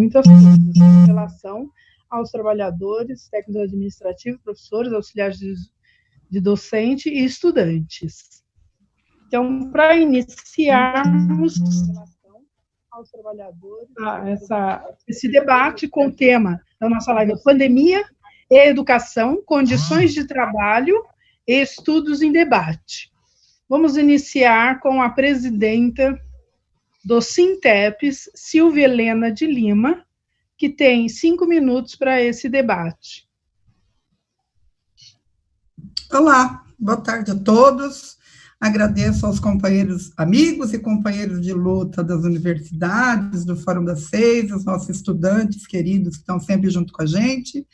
muitas coisas em relação aos trabalhadores, técnicos administrativos, professores, auxiliares de docente e estudantes. Então, para iniciarmos aos trabalhadores esse debate com o tema da nossa live, pandemia e educação, condições de trabalho e estudos em debate. Vamos iniciar com a presidenta do Sinteps, Silvia Helena de Lima, que tem 5 minutos para esse debate. Olá, boa tarde a todos. Agradeço aos companheiros, amigos e companheiros de luta das universidades, do Fórum das Seis, os nossos estudantes queridos que estão sempre junto com a gente,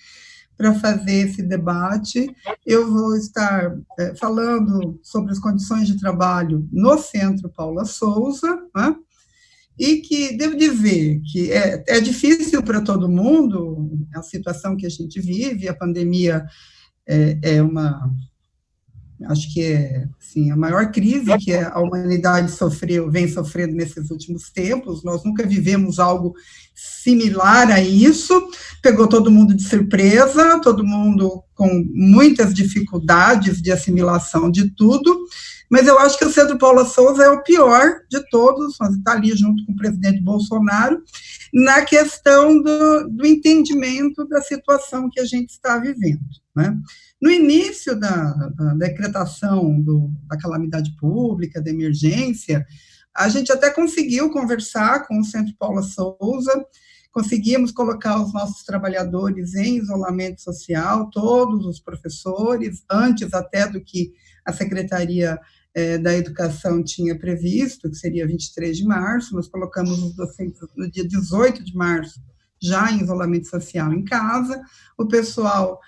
para fazer esse debate. Eu vou estar falando sobre as condições de trabalho no Centro Paula Souza, né? E que devo dizer que é difícil para todo mundo a situação que a gente vive, a pandemia acho que é assim, a maior crise que a humanidade vem sofrendo nesses últimos tempos. Nós nunca vivemos algo similar a isso, pegou todo mundo de surpresa, todo mundo com muitas dificuldades de assimilação de tudo, mas eu acho que o Centro Paula Souza é o pior de todos, nós está ali junto com o presidente Bolsonaro, na questão do entendimento da situação que a gente está vivendo, né? No início da decretação da calamidade pública, da emergência, a gente até conseguiu conversar com o Centro Paula Souza, conseguimos colocar os nossos trabalhadores em isolamento social, todos os professores, antes até do que a Secretaria da Educação tinha previsto, que seria 23 de março, nós colocamos os docentes no dia 18 de março, já em isolamento social em casa, o pessoal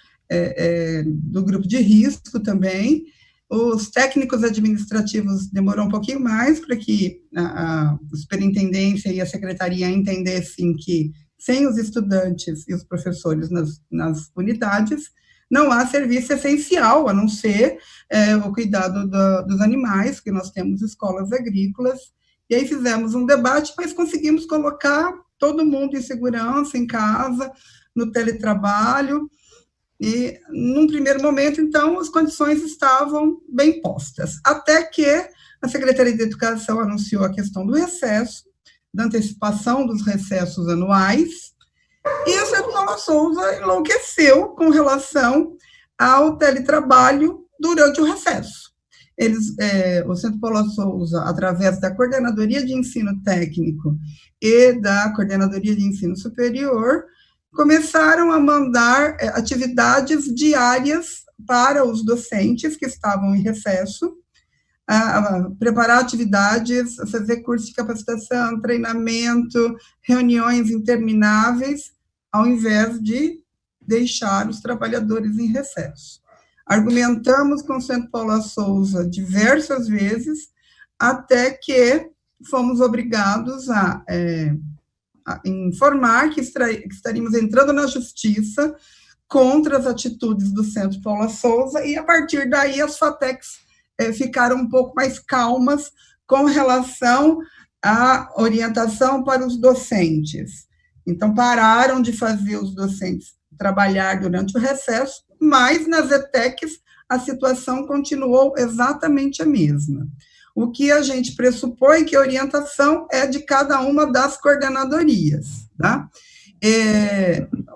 do grupo de risco também, os técnicos administrativos demorou um pouquinho mais para que a superintendência e a secretaria entendessem que sem os estudantes e os professores nas unidades, não há serviço essencial, a não ser o cuidado dos animais, que nós temos escolas agrícolas, e aí fizemos um debate, mas conseguimos colocar todo mundo em segurança, em casa, no teletrabalho, e, num primeiro momento, então, as condições estavam bem postas, até que a Secretaria de Educação anunciou a questão do recesso, da antecipação dos recessos anuais, e o Centro Paula Souza enlouqueceu com relação ao teletrabalho durante o recesso. O Centro Paula Souza, através da Coordenadoria de Ensino Técnico e da Coordenadoria de Ensino Superior, começaram a mandar atividades diárias para os docentes que estavam em recesso, a preparar atividades, a fazer curso de capacitação, treinamento, reuniões intermináveis, ao invés de deixar os trabalhadores em recesso. Argumentamos com o Centro Paula Souza diversas vezes, até que fomos obrigados a informar que estaríamos entrando na justiça contra as atitudes do Centro Paula Souza, e a partir daí as FATECs ficaram um pouco mais calmas com relação à orientação para os docentes. Então, pararam de fazer os docentes trabalhar durante o recesso, mas nas ETECs a situação continuou exatamente a mesma. O que a gente pressupõe que a orientação é de cada uma das coordenadorias, tá?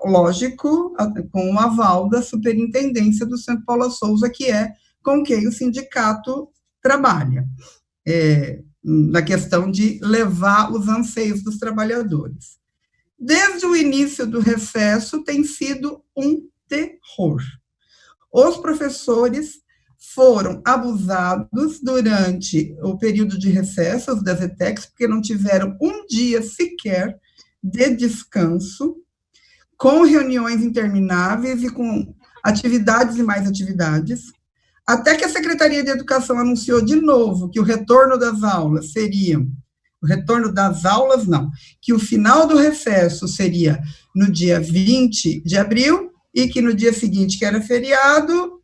Lógico, com o aval da superintendência do Centro Paula Souza, que é com quem o sindicato trabalha, na questão de levar os anseios dos trabalhadores. Desde o início do recesso, tem sido um terror. Os professores foram abusados durante o período de recesso das ETECs, porque não tiveram um dia sequer de descanso, com reuniões intermináveis e com atividades e mais atividades, até que a Secretaria de Educação anunciou de novo que o retorno das aulas seria, que o final do recesso seria no dia 20 de abril, e que no dia seguinte, que era feriado,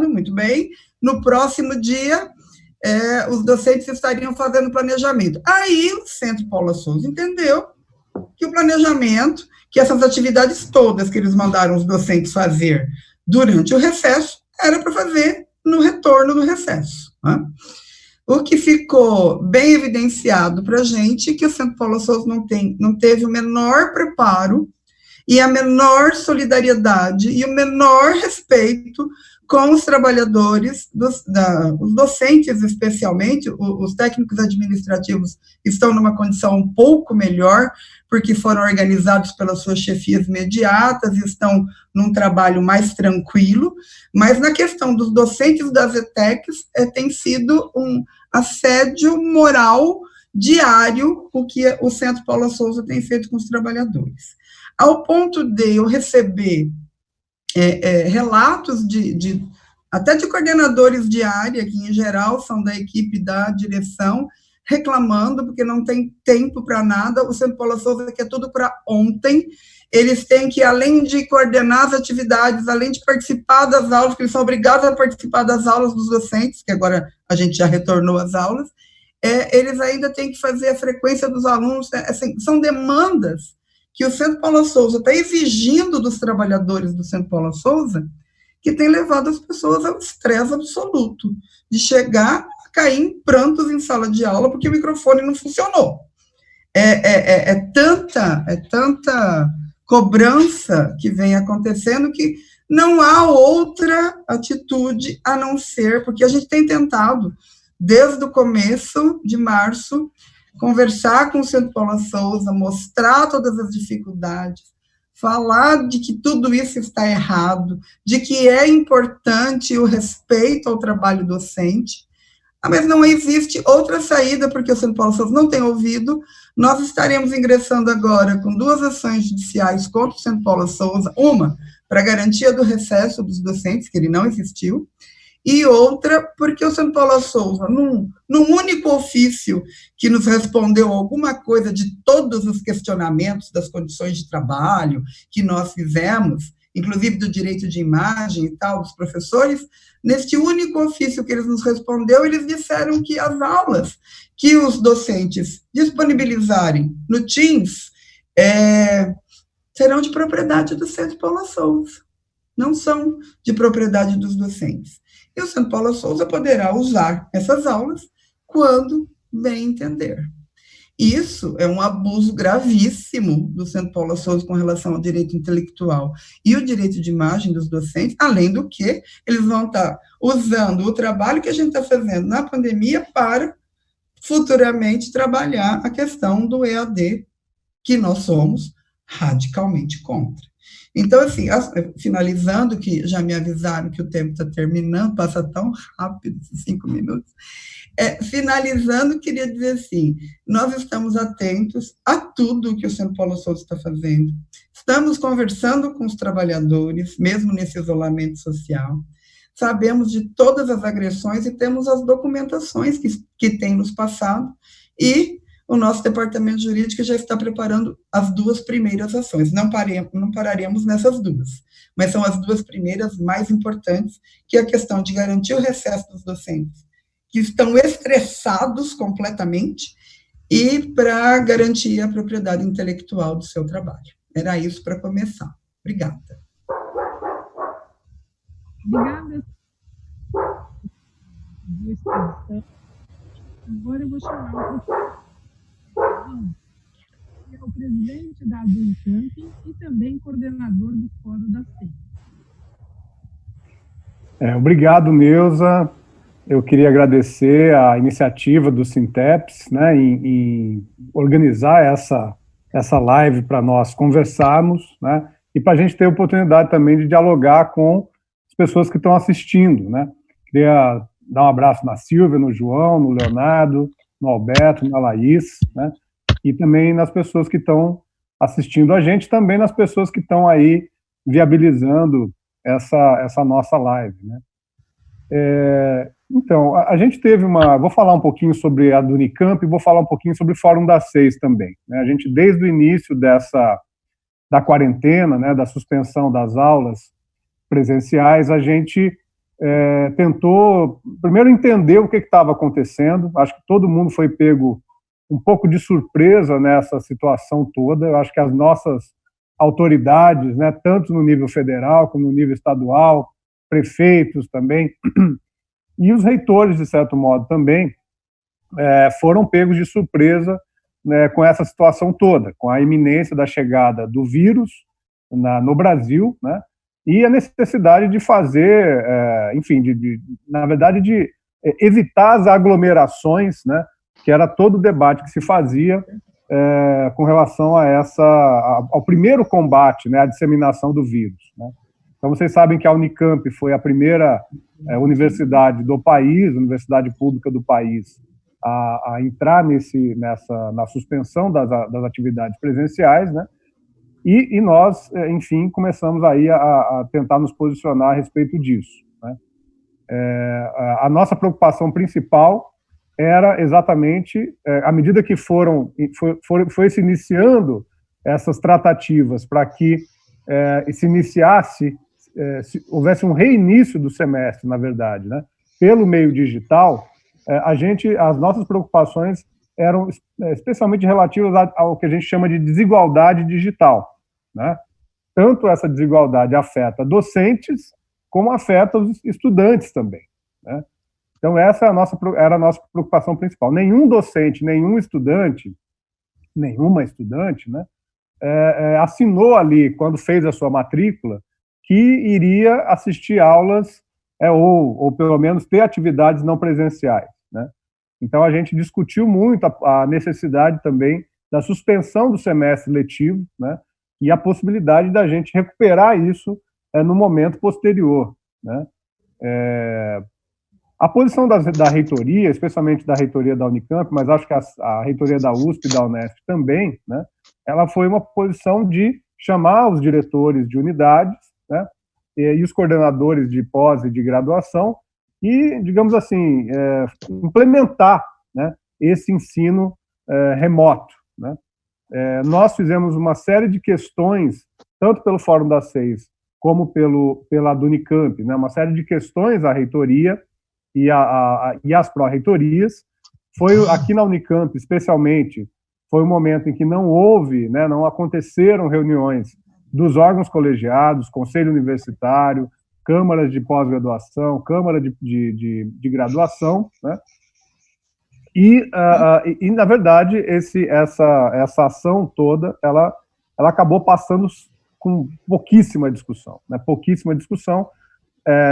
muito bem, no próximo dia, os docentes estariam fazendo planejamento. Aí o Centro Paula Souza entendeu que o planejamento que essas atividades todas que eles mandaram os docentes fazer durante o recesso era para fazer no retorno do recesso. Né? O que ficou bem evidenciado para a gente é que o Centro Paula Souza não teve o menor preparo e a menor solidariedade e o menor respeito com os trabalhadores, os docentes especialmente, os técnicos administrativos estão numa condição um pouco melhor, porque foram organizados pelas suas chefias imediatas, estão num trabalho mais tranquilo, mas na questão dos docentes das ETECs, tem sido um assédio moral diário o que o Centro Paula Souza tem feito com os trabalhadores. Ao ponto de eu receber relatos até de coordenadores de área, que em geral são da equipe da direção, reclamando, porque não tem tempo para nada, o Centro Paula Souza quer tudo para ontem, eles têm que, além de coordenar as atividades, além de participar das aulas, que eles são obrigados a participar das aulas dos docentes, que agora a gente já retornou às aulas, eles ainda têm que fazer a frequência dos alunos, assim, são demandas que o Centro Paula Souza está exigindo dos trabalhadores do Centro Paula Souza, que tem levado as pessoas ao estresse absoluto, de chegar a cair em prantos em sala de aula, porque o microfone não funcionou. Tanta cobrança que vem acontecendo que não há outra atitude a não ser, porque a gente tem tentado, desde o começo de março, conversar com o Centro Paula Souza, mostrar todas as dificuldades, falar de que tudo isso está errado, de que é importante o respeito ao trabalho docente, mas não existe outra saída, porque o Centro Paula Souza não tem ouvido. Nós estaremos ingressando agora com 2 ações judiciais contra o Centro Paula Souza, uma para garantia do recesso dos docentes, que ele não existiu, e outra porque o Centro Paula Souza, num único ofício que nos respondeu alguma coisa de todos os questionamentos das condições de trabalho que nós fizemos, inclusive do direito de imagem e tal, dos professores, neste único ofício que eles nos respondeu, eles disseram que as aulas que os docentes disponibilizarem no Teams serão de propriedade do Centro Paula Souza, não são de propriedade dos docentes. E o Centro Paula Souza poderá usar essas aulas quando bem entender. Isso é um abuso gravíssimo do Centro Paula Souza com relação ao direito intelectual e o direito de imagem dos docentes, além do que eles vão estar usando o trabalho que a gente está fazendo na pandemia para futuramente trabalhar a questão do EAD, que nós somos radicalmente contra. Então, assim, finalizando, que já me avisaram que o tempo está terminando, passa tão rápido, 5 minutos, finalizando, queria dizer assim, nós estamos atentos a tudo que o Centro Paula Souza está fazendo, estamos conversando com os trabalhadores, mesmo nesse isolamento social, sabemos de todas as agressões e temos as documentações que tem nos passado, e o nosso departamento jurídico já está preparando as 2 primeiras ações. Não pararemos nessas 2, mas são as 2 primeiras mais importantes, que é a questão de garantir o recesso dos docentes, que estão estressados completamente, e para garantir a propriedade intelectual do seu trabalho. Era isso para começar. Obrigada. Obrigada. Agora eu vou chamar o presidente da Unicamp e também coordenador do Fórum da SEI. Obrigado, Neuza. Eu queria agradecer a iniciativa do Sinteps, né, em organizar essa live para nós conversarmos, né, e para a gente ter a oportunidade também de dialogar com as pessoas que estão assistindo, né. Queria dar um abraço na Silvia, no João, no Leonardo, no Alberto, na Laís, né, e também nas pessoas que estão assistindo a gente, também nas pessoas que estão aí viabilizando essa nossa live, né. Então, a gente teve vou falar um pouquinho sobre a do Unicamp e vou falar um pouquinho sobre o Fórum da SEIS também, né. A gente, desde o início da quarentena, né, da suspensão das aulas presenciais, a gente tentou, primeiro, entender o que estava acontecendo. Acho que todo mundo foi pego um pouco de surpresa nessa situação toda. Eu acho que as nossas autoridades, né, tanto no nível federal como no nível estadual, prefeitos também, e os reitores, de certo modo, também, foram pegos de surpresa, né, com essa situação toda, com a iminência da chegada do vírus no Brasil, né, e a necessidade de fazer, enfim, na verdade, de evitar as aglomerações, né, que era todo o debate que se fazia com relação ao primeiro combate, né, à disseminação do vírus, né. Então, vocês sabem que a Unicamp foi a primeira universidade do país, universidade pública do país, a entrar na suspensão das atividades presenciais, né? E nós, enfim, começamos aí a tentar nos posicionar a respeito disso, né? A nossa preocupação principal era exatamente, à medida que foi se iniciando essas tratativas para que se iniciasse, houvesse um reinício do semestre, na verdade, né, pelo meio digital, as nossas preocupações eram especialmente relativas ao que a gente chama de desigualdade digital, né? Tanto essa desigualdade afeta docentes, como afeta os estudantes também, né? Então, essa era a nossa preocupação principal. Nenhum docente, nenhuma estudante, né, assinou ali, quando fez a sua matrícula, que iria assistir aulas, ou pelo menos ter atividades não presenciais, né? Então, a gente discutiu muito a necessidade também da suspensão do semestre letivo, né, e a possibilidade da gente recuperar isso no momento posterior, né? A posição da reitoria, especialmente da reitoria da Unicamp, mas acho que a reitoria da USP e da Unesp também, né, ela foi uma posição de chamar os diretores de unidades, né, e os coordenadores de pós e de graduação e, digamos assim, implementar, né, esse ensino remoto, né. Nós fizemos uma série de questões, tanto pelo Fórum das Seis como pela do Unicamp, né, uma série de questões à reitoria e às pró-reitorias. Foi aqui na Unicamp, especialmente, foi um momento em que não houve, né, não aconteceram reuniões dos órgãos colegiados, conselho universitário, câmaras de pós-graduação, câmara de graduação, né? E na verdade, essa ação toda, ela acabou passando com pouquíssima discussão, né? Pouquíssima discussão,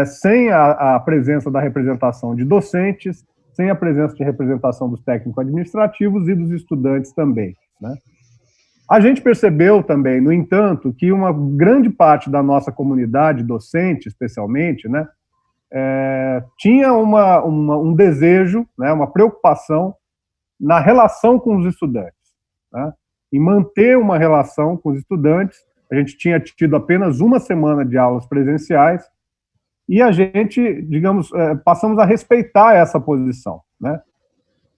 sem a presença da representação de docentes, sem a presença de representação dos técnico-administrativos e dos estudantes também, né? A gente percebeu também, no entanto, que uma grande parte da nossa comunidade docente, especialmente, né, tinha um desejo, né, uma preocupação na relação com os estudantes, né, em manter uma relação com os estudantes. A gente tinha tido apenas uma semana de aulas presenciais e a gente, digamos, passamos a respeitar essa posição, né?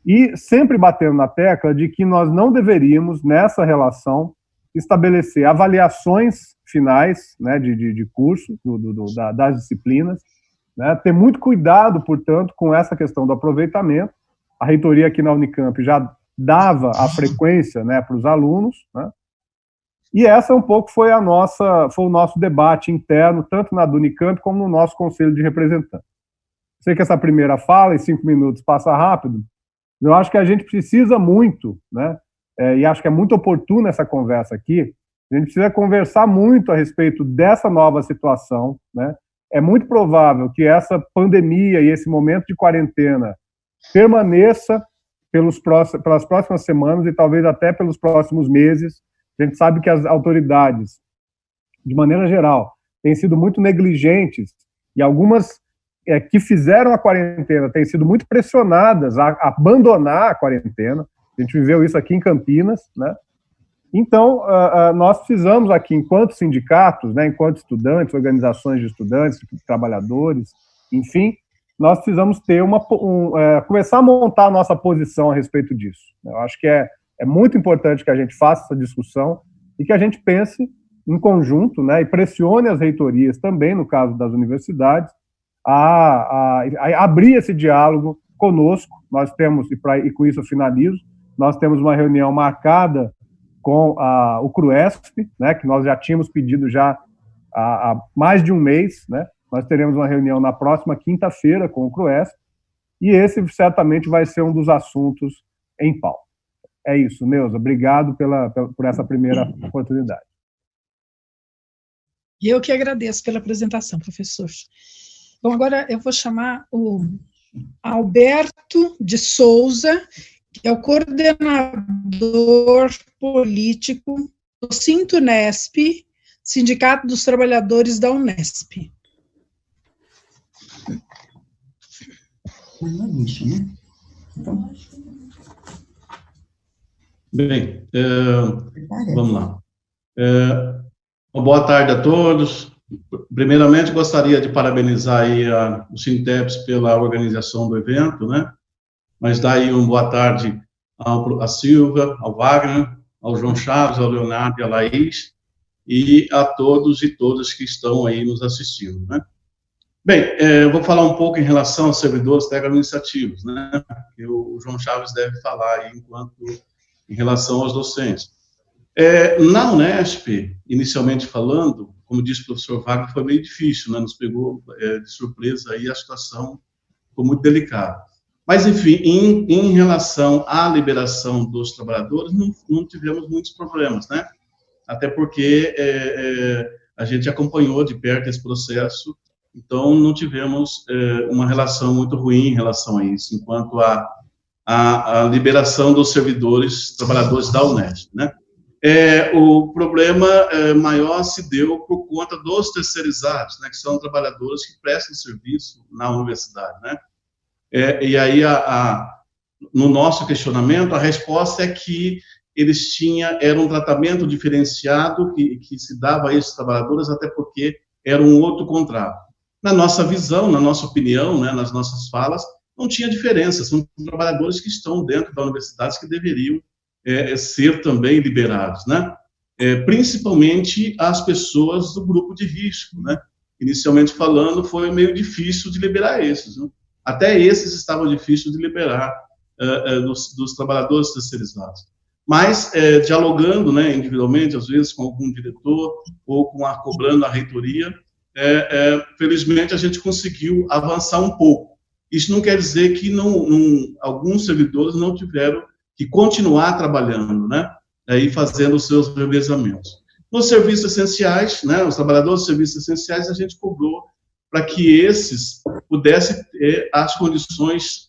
E sempre batendo na tecla de que nós não deveríamos, nessa relação, estabelecer avaliações finais, né, de curso, das disciplinas, né, ter muito cuidado, portanto, com essa questão do aproveitamento. A reitoria aqui na Unicamp já dava a frequência, né, para os alunos, né, e essa um pouco foi o nosso debate interno, tanto na do Unicamp como no nosso conselho de representantes. Sei que essa primeira fala, em 5 minutos, passa rápido. Eu acho que a gente precisa muito, né, e acho que é muito oportuna essa conversa aqui, a gente precisa conversar muito a respeito dessa nova situação, né. É muito provável que essa pandemia e esse momento de quarentena permaneça pelas próximas semanas e talvez até pelos próximos meses. A gente sabe que as autoridades, de maneira geral, têm sido muito negligentes e algumas que fizeram a quarentena têm sido muito pressionadas a abandonar a quarentena. A gente viveu isso aqui em Campinas, né? Então, nós precisamos aqui, enquanto sindicatos, né, enquanto estudantes, organizações de estudantes, trabalhadores, enfim, nós precisamos começar a montar a nossa posição a respeito disso. Eu acho que é muito importante que a gente faça essa discussão e que a gente pense em conjunto, né, e pressione as reitorias também, no caso das universidades, a abrir esse diálogo conosco. Nós temos, e com isso eu finalizo, nós temos uma reunião marcada com o CRUESP, né, que nós já tínhamos pedido já há mais de um mês, né? Nós teremos uma reunião na próxima quinta-feira com o CRUESP, e esse certamente vai ser um dos assuntos em pauta. É isso, Neuza, obrigado por essa primeira oportunidade. E eu que agradeço pela apresentação, professor. Bom, agora eu vou chamar o Alberto de Souza, que é o coordenador político do Sintunesp, Sindicato dos Trabalhadores da Unesp. Não é lixo, né? Então... Bem, vamos lá. Uma boa tarde a todos. Primeiramente, gostaria de parabenizar aí o Sinteps pela organização do evento, né? Mas dar aí uma boa tarde à Silvia, ao Wagner, ao João Chaves, ao Leonardo e à Laís, e a todos e todas que estão aí nos assistindo, né? Bem, eu vou falar um pouco em relação aos servidores técnico-administrativos, né? Que o João Chaves deve falar aí em relação aos docentes. Na Unesp, inicialmente falando, como disse o professor Wagner, foi meio difícil, né? Nos pegou de surpresa aí, a situação ficou muito delicada. Mas, enfim, em relação à liberação dos trabalhadores, não tivemos muitos problemas, né? Até porque a gente acompanhou de perto esse processo, então não tivemos uma relação muito ruim em relação a isso, enquanto a liberação dos servidores, trabalhadores da Unesp, né? O problema maior se deu por conta dos terceirizados, né, que são trabalhadores que prestam serviço na universidade, né? E aí, no nosso questionamento, a resposta é que eles era um tratamento diferenciado que se dava a esses trabalhadores, até porque era um outro contrato. Na nossa visão, na nossa opinião, né, nas nossas falas, não tinha diferença, são trabalhadores que estão dentro da universidade que deveriam ser também liberados, né? Principalmente as pessoas do grupo de risco, né? Inicialmente falando, foi meio difícil de liberar esses, né? Até esses estavam difíceis de liberar dos trabalhadores terceirizados. Mas, dialogando, né, individualmente, às vezes, com algum diretor, ou cobrando a reitoria, felizmente a gente conseguiu avançar um pouco. Isso não quer dizer que alguns servidores não tiveram que continuar trabalhando, né, e fazendo os seus revezamentos. Nos serviços essenciais, né, os trabalhadores dos serviços essenciais, a gente cobrou para que esses pudessem ter as condições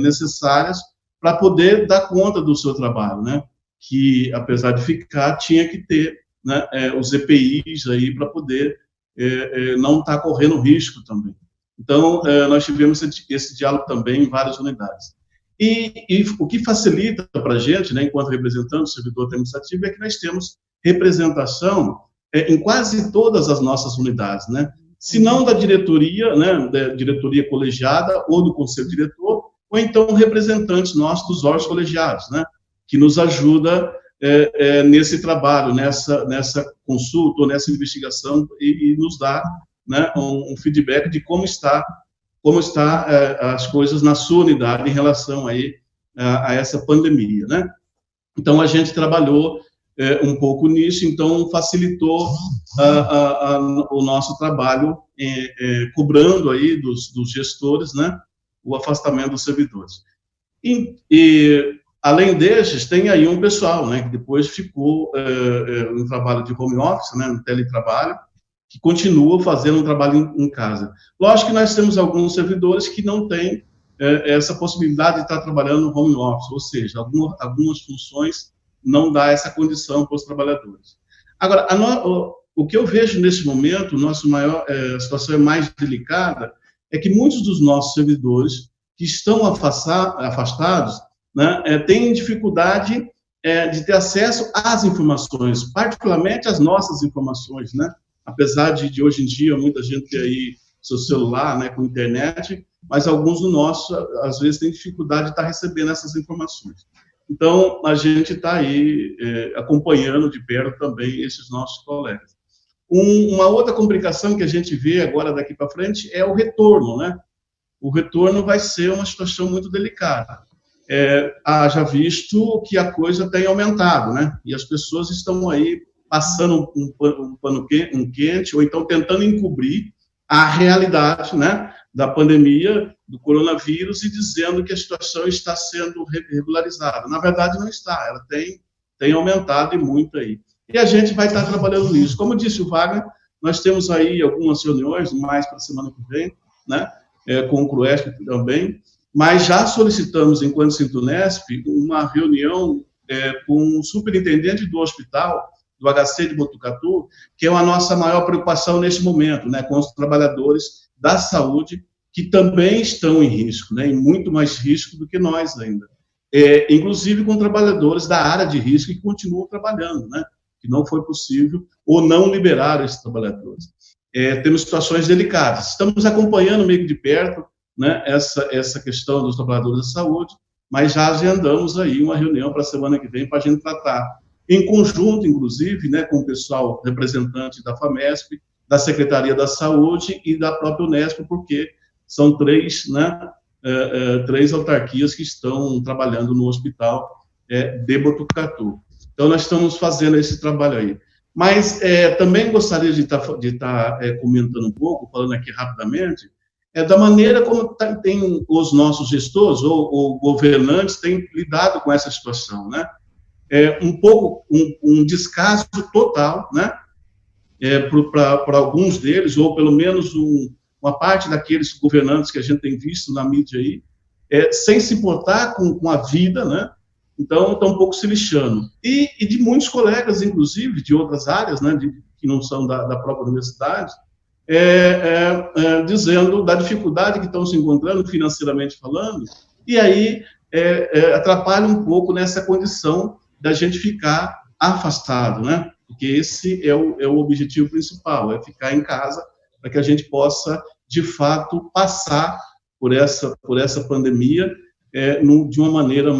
necessárias para poder dar conta do seu trabalho, né, que, apesar de ficar, tinha que ter, né, os EPIs aí para poder não estar correndo risco também. Então, nós tivemos esse diálogo também em várias unidades. E o que facilita para a gente, né, enquanto representante do servidor administrativo, é que nós temos representação em quase todas as nossas unidades, né? Se não da diretoria, né, da diretoria colegiada ou do conselho diretor, ou então representantes nossos dos órgãos colegiados, né, que nos ajuda nesse trabalho, nessa consulta ou nessa investigação e nos dá, né, um feedback de como está as coisas na sua unidade em relação aí a essa pandemia, né? Então, a gente trabalhou um pouco nisso, então facilitou o nosso trabalho, cobrando aí dos gestores, né, o afastamento dos servidores. E além destes, tem aí um pessoal, né, que depois ficou no trabalho de home office, né, no teletrabalho, que continua fazendo um trabalho em casa. Lógico que nós temos alguns servidores que não têm essa possibilidade de estar trabalhando no home office, ou seja, algumas funções não dá essa condição para os trabalhadores. Agora, o que eu vejo nesse momento, a situação é mais delicada, é que muitos dos nossos servidores que estão afastados, né, têm dificuldade de ter acesso às informações, particularmente às nossas informações, né? Apesar de hoje em dia muita gente ter aí seu celular, né, com internet, mas alguns do nosso, às vezes, têm dificuldade de estar recebendo essas informações. Então, a gente está aí acompanhando de perto também esses nossos colegas. Uma outra complicação que a gente vê agora daqui para frente é o retorno, né? O retorno vai ser uma situação muito delicada. haja visto que a coisa tem aumentado, né? E as pessoas estão aí passando um pano quente, ou então tentando encobrir a realidade, né, da pandemia, do coronavírus, e dizendo que a situação está sendo regularizada. Na verdade, não está, ela tem aumentado e muito aí. E a gente vai estar trabalhando nisso. Como disse o Wagner, nós temos aí algumas reuniões, mais para a semana que vem, né, com o CRUESP também, mas já solicitamos, enquanto Sintunesp, uma reunião com o superintendente do hospital, do HC de Botucatu, que é a nossa maior preocupação neste momento, né, com os trabalhadores da saúde, que também estão em risco, né, em muito mais risco do que nós ainda. Inclusive com trabalhadores da área de risco que continuam trabalhando, né, que não foi possível, ou não liberaram esses trabalhadores. Temos situações delicadas. Estamos acompanhando meio que de perto, né, essa questão dos trabalhadores da saúde, mas já agendamos aí uma reunião para a semana que vem para a gente tratar, em conjunto, inclusive, né, com o pessoal representante da FAMESP, da Secretaria da Saúde e da própria Unesp, porque são três autarquias que estão trabalhando no hospital de Botucatu. Então, nós estamos fazendo esse trabalho aí. Mas também gostaria de estar comentando um pouco, falando aqui rapidamente, da maneira como tem os nossos gestores ou governantes têm lidado com essa situação, né? Um descaso total, né, para alguns deles, ou pelo menos uma parte daqueles governantes que a gente tem visto na mídia aí, sem se importar com a vida, né, então estão um pouco se lixando. E de muitos colegas, inclusive, de outras áreas, né, que não são da própria universidade, dizendo da dificuldade que estão se encontrando, financeiramente falando, e aí atrapalha um pouco nessa condição da gente ficar afastado, né? Porque esse é o objetivo principal, é ficar em casa para que a gente possa, de fato, passar por essa pandemia de uma maneira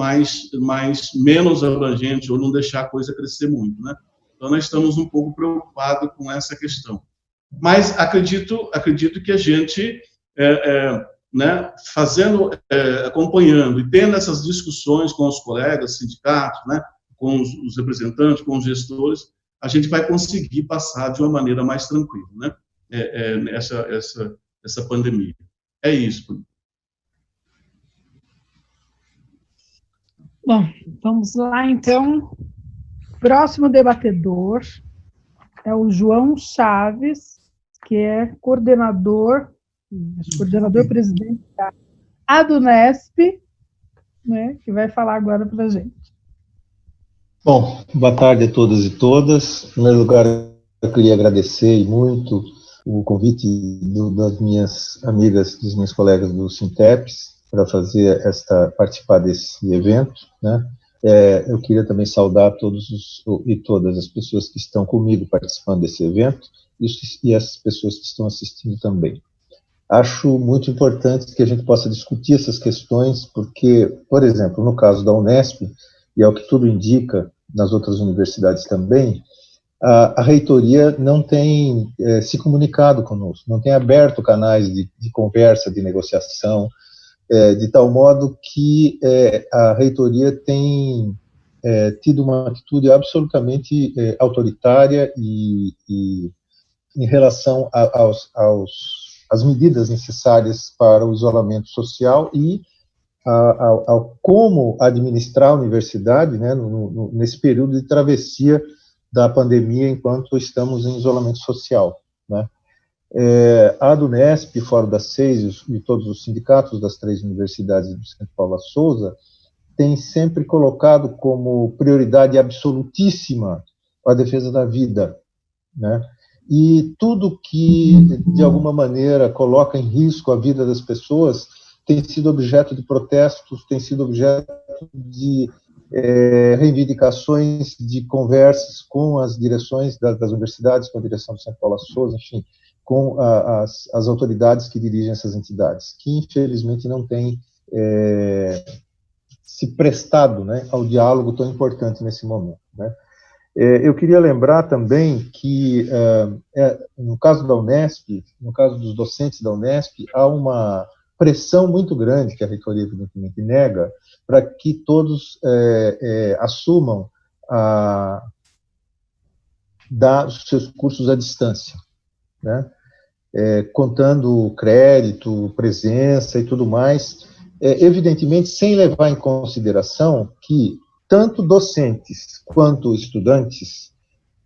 menos abrangente, ou não deixar a coisa crescer muito, né? Então, nós estamos um pouco preocupados com essa questão. Mas acredito que a gente, né, acompanhando e tendo essas discussões com os colegas, sindicatos, né, com os representantes, com os gestores, a gente vai conseguir passar de uma maneira mais tranquila, né, essa pandemia. É isso. Bom, vamos lá, então. Próximo debatedor é o João Chaves, que é coordenador presidente da ADUNESP, né, que vai falar agora para a gente. Bom, boa tarde a todas e todas. Em primeiro lugar, eu queria agradecer muito o convite das minhas amigas, dos meus colegas do Sinteps, para participar desse evento, né? Eu queria também saudar todos e todas as pessoas que estão comigo participando desse evento e as pessoas que estão assistindo também. Acho muito importante que a gente possa discutir essas questões, porque, por exemplo, no caso da Unesp, e é o que tudo indica, nas outras universidades também, a reitoria não tem se comunicado conosco, não tem aberto canais de conversa, de negociação, de tal modo que a reitoria tem tido uma atitude absolutamente autoritária e em relação às medidas necessárias para o isolamento social e ao como administrar a universidade, né, nesse período de travessia da pandemia enquanto estamos em isolamento social, né. A ADUNESP, Fórum das Seis e todos os sindicatos das 3 universidades do Centro Paula Souza têm sempre colocado como prioridade absolutíssima a defesa da vida, né? E tudo que, de alguma maneira, coloca em risco a vida das pessoas tem sido objeto de protestos, tem sido objeto de reivindicações, de conversas com as direções das universidades, com a direção do Centro Paula Souza, enfim, com as autoridades que dirigem essas entidades, que infelizmente não têm se prestado, né, ao diálogo tão importante nesse momento, né. Eu queria lembrar também que, no caso da Unesp, no caso dos docentes da Unesp, há pressão muito grande, que a reitoria evidentemente nega, para que todos assumam dar os seus cursos à distância, né? Contando crédito, presença e tudo mais, evidentemente sem levar em consideração que tanto docentes quanto estudantes,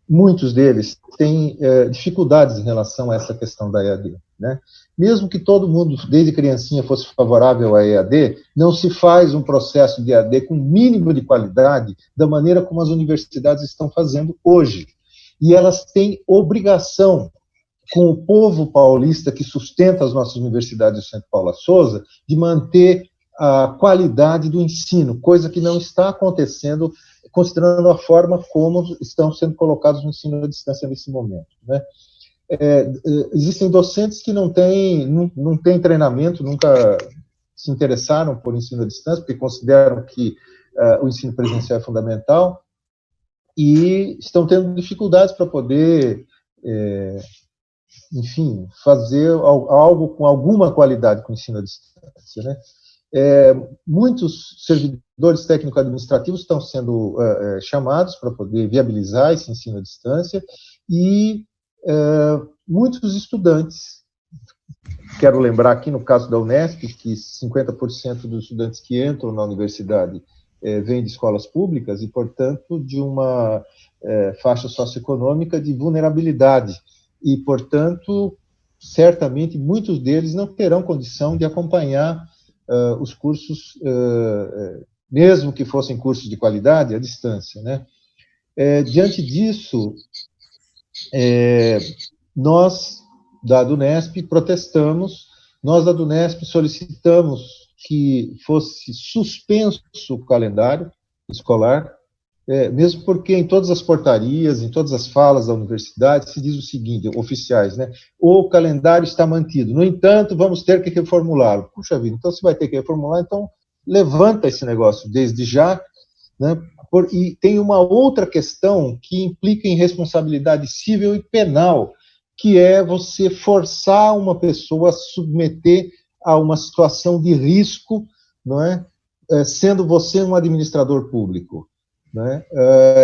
muitos deles têm dificuldades em relação a essa questão da EAD, né? Mesmo que todo mundo, desde criancinha, fosse favorável à EAD, não se faz um processo de EAD com mínimo de qualidade da maneira como as universidades estão fazendo hoje. E elas têm obrigação, com o povo paulista que sustenta as nossas universidades do Centro Paula Souza, de manter a qualidade do ensino, coisa que não está acontecendo, considerando a forma como estão sendo colocados no ensino à distância nesse momento, né? Existem docentes que não têm treinamento, nunca se interessaram por ensino à distância, porque consideram que o ensino presencial é fundamental, e estão tendo dificuldades para poder, enfim, fazer algo com alguma qualidade com o ensino à distância, né? Muitos servidores técnico-administrativos estão sendo chamados para poder viabilizar esse ensino à distância, e muitos estudantes, quero lembrar aqui no caso da Unesp, que 50% dos estudantes que entram na universidade vêm de escolas públicas e, portanto, de uma faixa socioeconômica de vulnerabilidade, e, portanto, certamente muitos deles não terão condição de acompanhar os cursos, mesmo que fossem cursos de qualidade, à distância, né? Diante disso, nós, da Unesp, protestamos, nós, da Unesp, solicitamos que fosse suspenso o calendário escolar, mesmo porque em todas as portarias, em todas as falas da universidade, se diz o seguinte, oficiais, né? O calendário está mantido, no entanto, vamos ter que reformulá-lo. Puxa vida, então se vai ter que reformular, então levanta esse negócio desde já, né? E tem uma outra questão que implica em responsabilidade civil e penal, que é você forçar uma pessoa a submeter a uma situação de risco, não é? Sendo você um administrador público, né?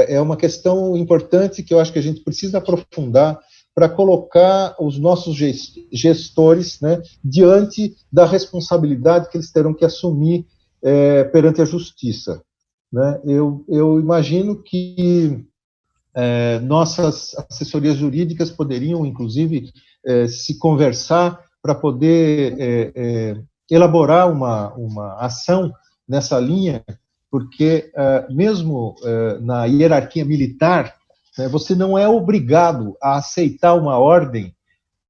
É uma questão importante que eu acho que a gente precisa aprofundar para colocar os nossos gestores, né, diante da responsabilidade que eles terão que assumir perante a justiça, né? Eu imagino que nossas assessorias jurídicas poderiam, inclusive, se conversar para poder elaborar uma ação nessa linha, porque mesmo na hierarquia militar, né, você não é obrigado a aceitar uma ordem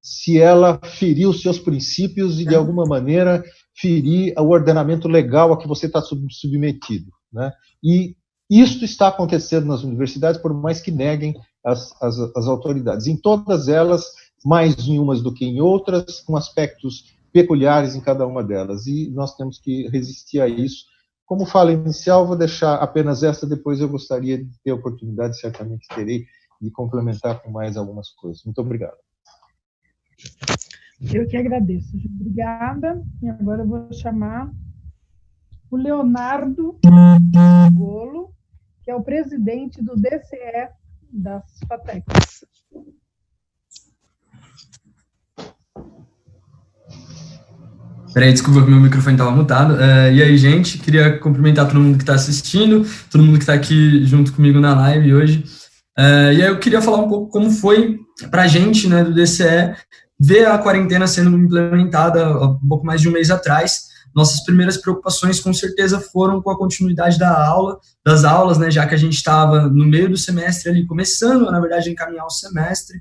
se ela ferir os seus princípios e, de alguma maneira, ferir o ordenamento legal a que você está submetido, né? E isso está acontecendo nas universidades, por mais que neguem as autoridades. Em todas elas, mais em umas do que em outras, com aspectos peculiares em cada uma delas. E nós temos que resistir a isso. Como fala inicial, vou deixar apenas essa, depois eu gostaria de ter a oportunidade, certamente terei, de complementar com mais algumas coisas. Muito obrigado. Eu que agradeço. Obrigada. E agora eu vou chamar o Leonardo Golo, que é o presidente do DCE das FATECs. Peraí, desculpa que meu microfone estava mutado. E aí, gente, queria cumprimentar todo mundo que está assistindo, todo mundo que está aqui junto comigo na live hoje. E aí eu queria falar um pouco como foi para a gente, né, do DCE, ver a quarentena sendo implementada há um pouco mais de um mês atrás. Nossas primeiras preocupações, com certeza, foram com a continuidade das aulas, né, já que a gente estava no meio do semestre ali, começando, na verdade, a encaminhar o semestre,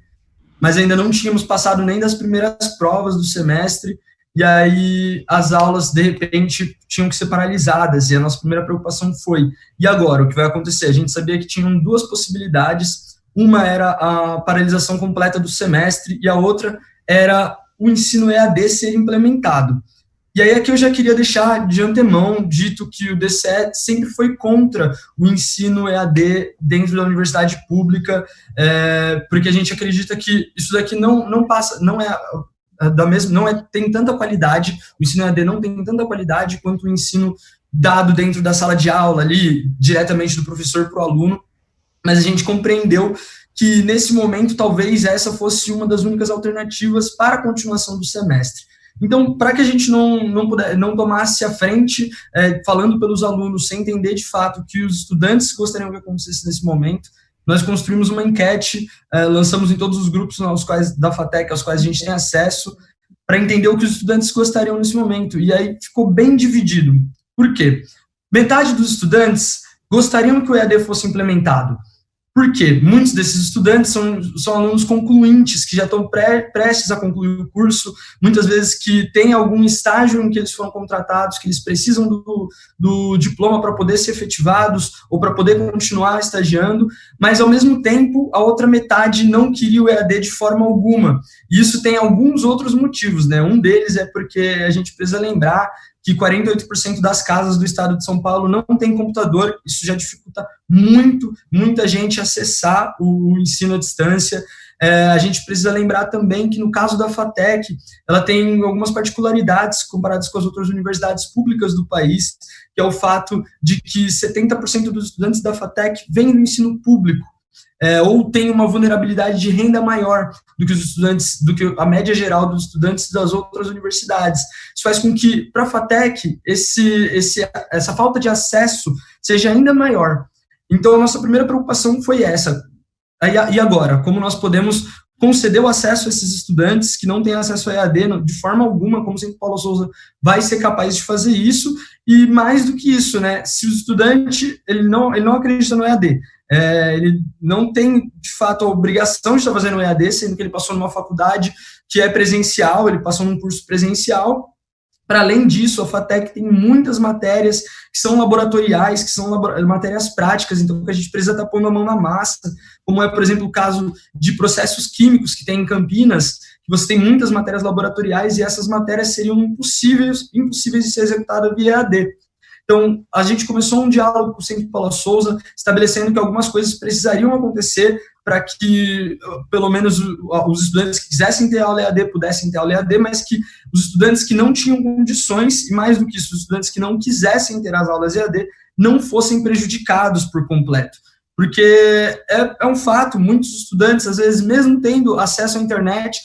mas ainda não tínhamos passado nem das primeiras provas do semestre, e aí as aulas, de repente, tinham que ser paralisadas, e a nossa primeira preocupação foi, e agora, o que vai acontecer? A gente sabia que tinham duas possibilidades, uma era a paralisação completa do semestre, e a outra era o ensino EAD ser implementado. E aí aqui eu já queria deixar de antemão dito que o DCE sempre foi contra o ensino EAD dentro da universidade pública, porque a gente acredita que isso daqui não passa, não é tem tanta qualidade, o ensino EAD não tem tanta qualidade quanto o ensino dado dentro da sala de aula ali, diretamente do professor para o aluno, mas a gente compreendeu que nesse momento talvez essa fosse uma das únicas alternativas para a continuação do semestre. Então, para que a gente não tomasse a frente, falando pelos alunos, sem entender de fato o que os estudantes gostariam que acontecesse nesse momento, nós construímos uma enquete, lançamos em todos os grupos da FATEC, aos quais a gente tem acesso, para entender o que os estudantes gostariam nesse momento. E aí ficou bem dividido. Por quê? Metade dos estudantes gostariam que o EAD fosse implementado. Por quê? Muitos desses estudantes são alunos concluintes, que já estão prestes a concluir o curso, muitas vezes que têm algum estágio em que eles foram contratados, que eles precisam do diploma para poder ser efetivados ou para poder continuar estagiando, mas, ao mesmo tempo, a outra metade não queria o EAD de forma alguma. E isso tem alguns outros motivos, né? Um deles é porque a gente precisa lembrar que 48% das casas do estado de São Paulo não tem computador, isso já dificulta muita gente acessar o ensino à distância. A gente precisa lembrar também que, no caso da FATEC, ela tem algumas particularidades comparadas com as outras universidades públicas do país, que é o fato de que 70% dos estudantes da FATEC vêm do ensino público, ou tem uma vulnerabilidade de renda maior do que a média geral dos estudantes das outras universidades. Isso faz com que, para a FATEC, essa falta de acesso seja ainda maior. Então, a nossa primeira preocupação foi essa. E agora, como nós podemos conceder o acesso a esses estudantes que não têm acesso a EAD de forma alguma, como o Centro Paulo Souza vai ser capaz de fazer isso, e mais do que isso, né, se o estudante ele não acredita no EAD, ele não tem, de fato, a obrigação de estar fazendo o EAD, sendo que ele passou numa faculdade que é presencial, ele passou num curso presencial. Para além disso, a FATEC tem muitas matérias que são laboratoriais, que são matérias práticas, então que a gente precisa estar pondo a mão na massa, como é, por exemplo, o caso de processos químicos que tem em Campinas, que você tem muitas matérias laboratoriais e essas matérias seriam impossíveis de ser executadas via EAD. Então, a gente começou um diálogo com o Centro Paulo Souza, estabelecendo que algumas coisas precisariam acontecer para que, pelo menos, os estudantes que quisessem ter aula EAD pudessem ter aula EAD, mas que os estudantes que não tinham condições, e mais do que isso, os estudantes que não quisessem ter as aulas EAD, não fossem prejudicados por completo. Porque é um fato, muitos estudantes, às vezes, mesmo tendo acesso à internet,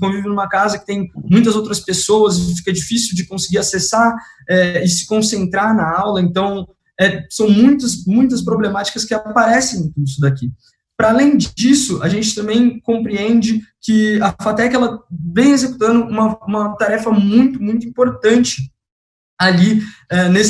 convivem numa casa que tem muitas outras pessoas, e fica difícil de conseguir acessar e se concentrar na aula. Então, são muitas problemáticas que aparecem em tudo isso daqui. Para além disso, a gente também compreende que a FATEC ela vem executando uma tarefa muito importante ali,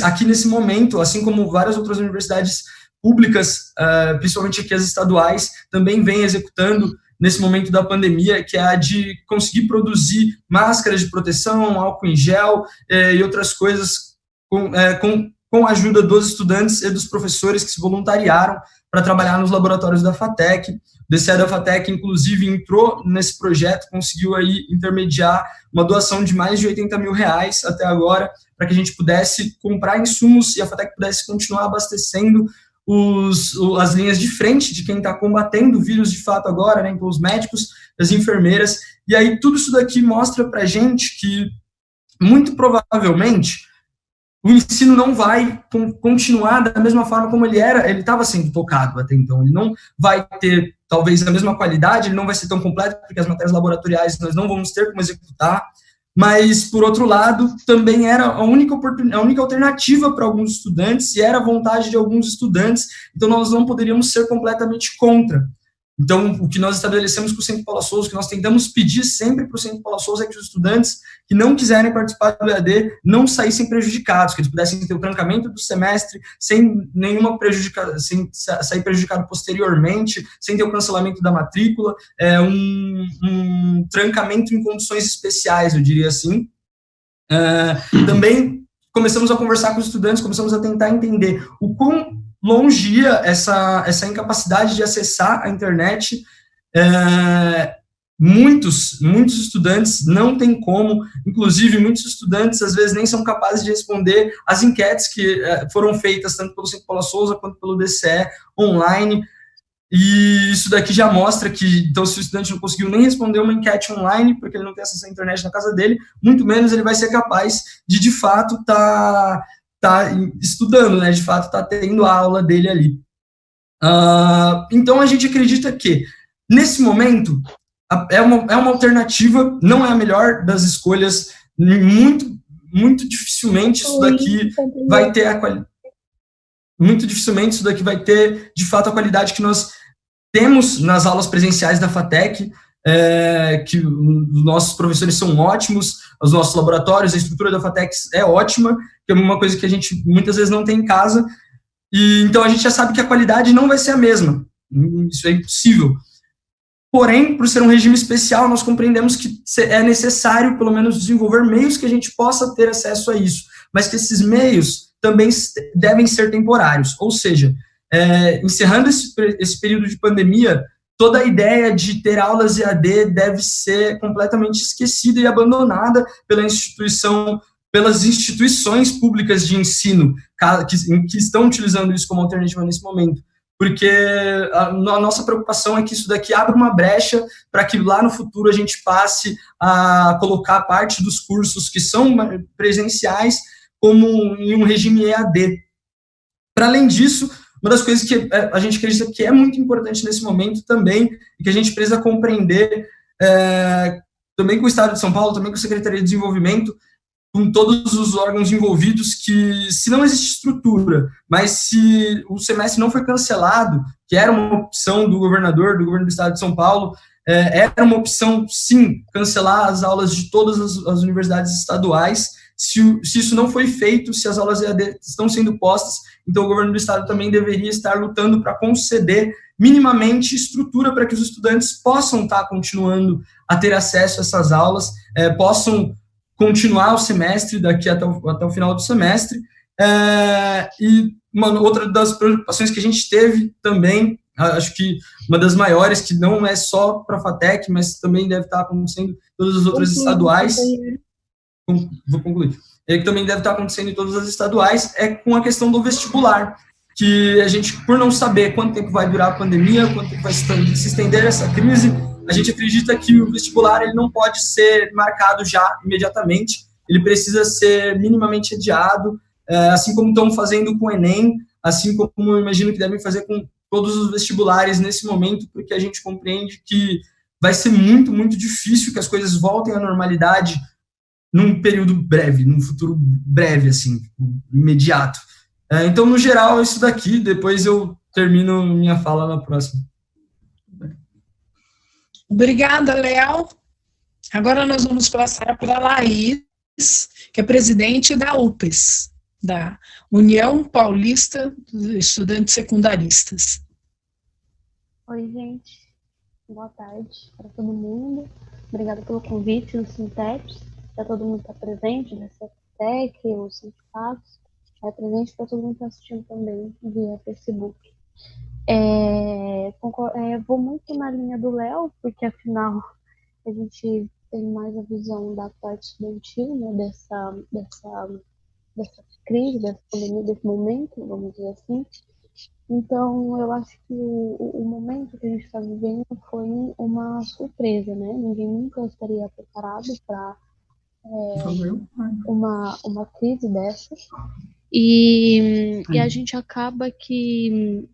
aqui nesse momento, assim como várias outras universidades públicas, principalmente aqui as estaduais, também vem executando nesse momento da pandemia, que é a de conseguir produzir máscaras de proteção, álcool em gel e outras coisas com a ajuda dos estudantes e dos professores que se voluntariaram para trabalhar nos laboratórios da FATEC. O DCE da FATEC, inclusive, entrou nesse projeto, conseguiu aí intermediar uma doação de mais de R$80 mil até agora, para que a gente pudesse comprar insumos e a FATEC pudesse continuar abastecendo as linhas de frente de quem está combatendo o vírus de fato agora, né, então os médicos, as enfermeiras, e aí tudo isso daqui mostra para a gente que, muito provavelmente, o ensino não vai continuar da mesma forma como ele estava sendo tocado até então, ele não vai ter, talvez, a mesma qualidade, ele não vai ser tão completo, porque as matérias laboratoriais nós não vamos ter como executar, mas, por outro lado, também era a única alternativa para alguns estudantes, e era a vontade de alguns estudantes, então nós não poderíamos ser completamente contra. Então, o que nós estabelecemos com o Centro Paulo Souza, o que nós tentamos pedir sempre para o Centro Paulo Souza é que os estudantes que não quiserem participar do EAD não saíssem prejudicados, que eles pudessem ter o trancamento do semestre sem sem sair prejudicado posteriormente, sem ter o cancelamento da matrícula, um trancamento em condições especiais, eu diria assim. Também começamos a conversar com os estudantes, começamos a tentar entender o quão longe ia essa incapacidade de acessar a internet. Muitos estudantes não têm como, inclusive muitos estudantes às vezes nem são capazes de responder as enquetes que foram feitas tanto pelo Centro Paulo Souza quanto pelo DCE online. E isso daqui já mostra que, então, se o estudante não conseguiu nem responder uma enquete online, porque ele não tem acesso à internet na casa dele, muito menos ele vai ser capaz de fato, tá estudando, né, de fato, tá tendo a aula dele ali. Então, a gente acredita que, nesse momento, é uma alternativa, não é a melhor das escolhas, muito dificilmente isso daqui vai ter a qualidade. Muito dificilmente isso daqui vai ter, de fato, a qualidade que nós temos nas aulas presenciais da FATEC, que os nossos professores são ótimos, os nossos laboratórios, a estrutura da FATEC é ótima, que é uma coisa que a gente muitas vezes não tem em casa, e então a gente já sabe que a qualidade não vai ser a mesma, isso é impossível. Porém, por ser um regime especial, nós compreendemos que é necessário, pelo menos, desenvolver meios que a gente possa ter acesso a isso, mas que esses meios também devem ser temporários, ou seja, encerrando esse período de pandemia, toda a ideia de ter aulas EAD deve ser completamente esquecida e abandonada pelas instituições públicas de ensino que estão utilizando isso como alternativa nesse momento, porque a nossa preocupação é que isso daqui abra uma brecha para que lá no futuro a gente passe a colocar parte dos cursos que são presenciais como em um regime EAD. Para além disso, uma das coisas que a gente acredita que é muito importante nesse momento também, e que a gente precisa compreender, também com o Estado de São Paulo, também com a Secretaria de Desenvolvimento, com todos os órgãos envolvidos, que se não existe estrutura, mas se o semestre não foi cancelado, que era uma opção do governador, do governo do Estado de São Paulo, era uma opção, sim, cancelar as aulas de todas as universidades estaduais. Se isso não foi feito, se as aulas EAD estão sendo postas, então o governo do estado também deveria estar lutando para conceder minimamente estrutura para que os estudantes possam estar continuando a ter acesso a essas aulas, possam continuar o semestre daqui até o final do semestre. E outra das preocupações que a gente teve também, acho que uma das maiores, que não é só para a FATEC, mas também deve estar acontecendo em todas as outras estaduais, vou concluir, que também deve estar acontecendo em todas as estaduais, é com a questão do vestibular, que a gente, por não saber quanto tempo vai durar a pandemia, quanto tempo vai se estender essa crise, a gente acredita que o vestibular ele não pode ser marcado já imediatamente, ele precisa ser minimamente adiado, assim como estão fazendo com o Enem, assim como eu imagino que devem fazer com todos os vestibulares nesse momento, porque a gente compreende que vai ser muito, muito difícil que as coisas voltem à normalidade num período breve, num futuro breve, assim, imediato. Então, no geral, é isso daqui, depois eu termino minha fala na próxima. Obrigada, Léo. Agora nós vamos passar para a Laís, que é presidente da UPES, da União Paulista dos Estudantes Secundaristas. Oi, gente. Boa tarde para todo mundo. Obrigada pelo convite no Sinteps. Para todo mundo que está presente, da CETEC, os sindicatos, presente para todo mundo que está assistindo também via Facebook. Vou muito na linha do Léo, porque afinal a gente tem mais a visão da parte estudantil, né, dessa crise, dessa pandemia, desse momento, vamos dizer assim. Então, eu acho que o momento que a gente está vivendo foi uma surpresa, né? Ninguém nunca estaria preparado para uma crise dessa, e a gente acaba que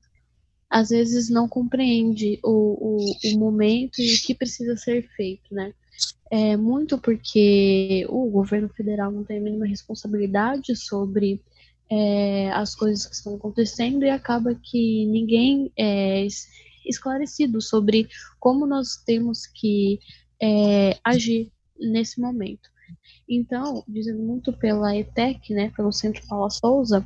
às vezes não compreende o momento e o que precisa ser feito, né? Muito porque o governo federal não tem a mínima responsabilidade sobre as coisas que estão acontecendo, e acaba que ninguém é esclarecido sobre como nós temos que agir nesse momento. Então, dizendo muito pela ETEC, né, pelo Centro Paula Souza,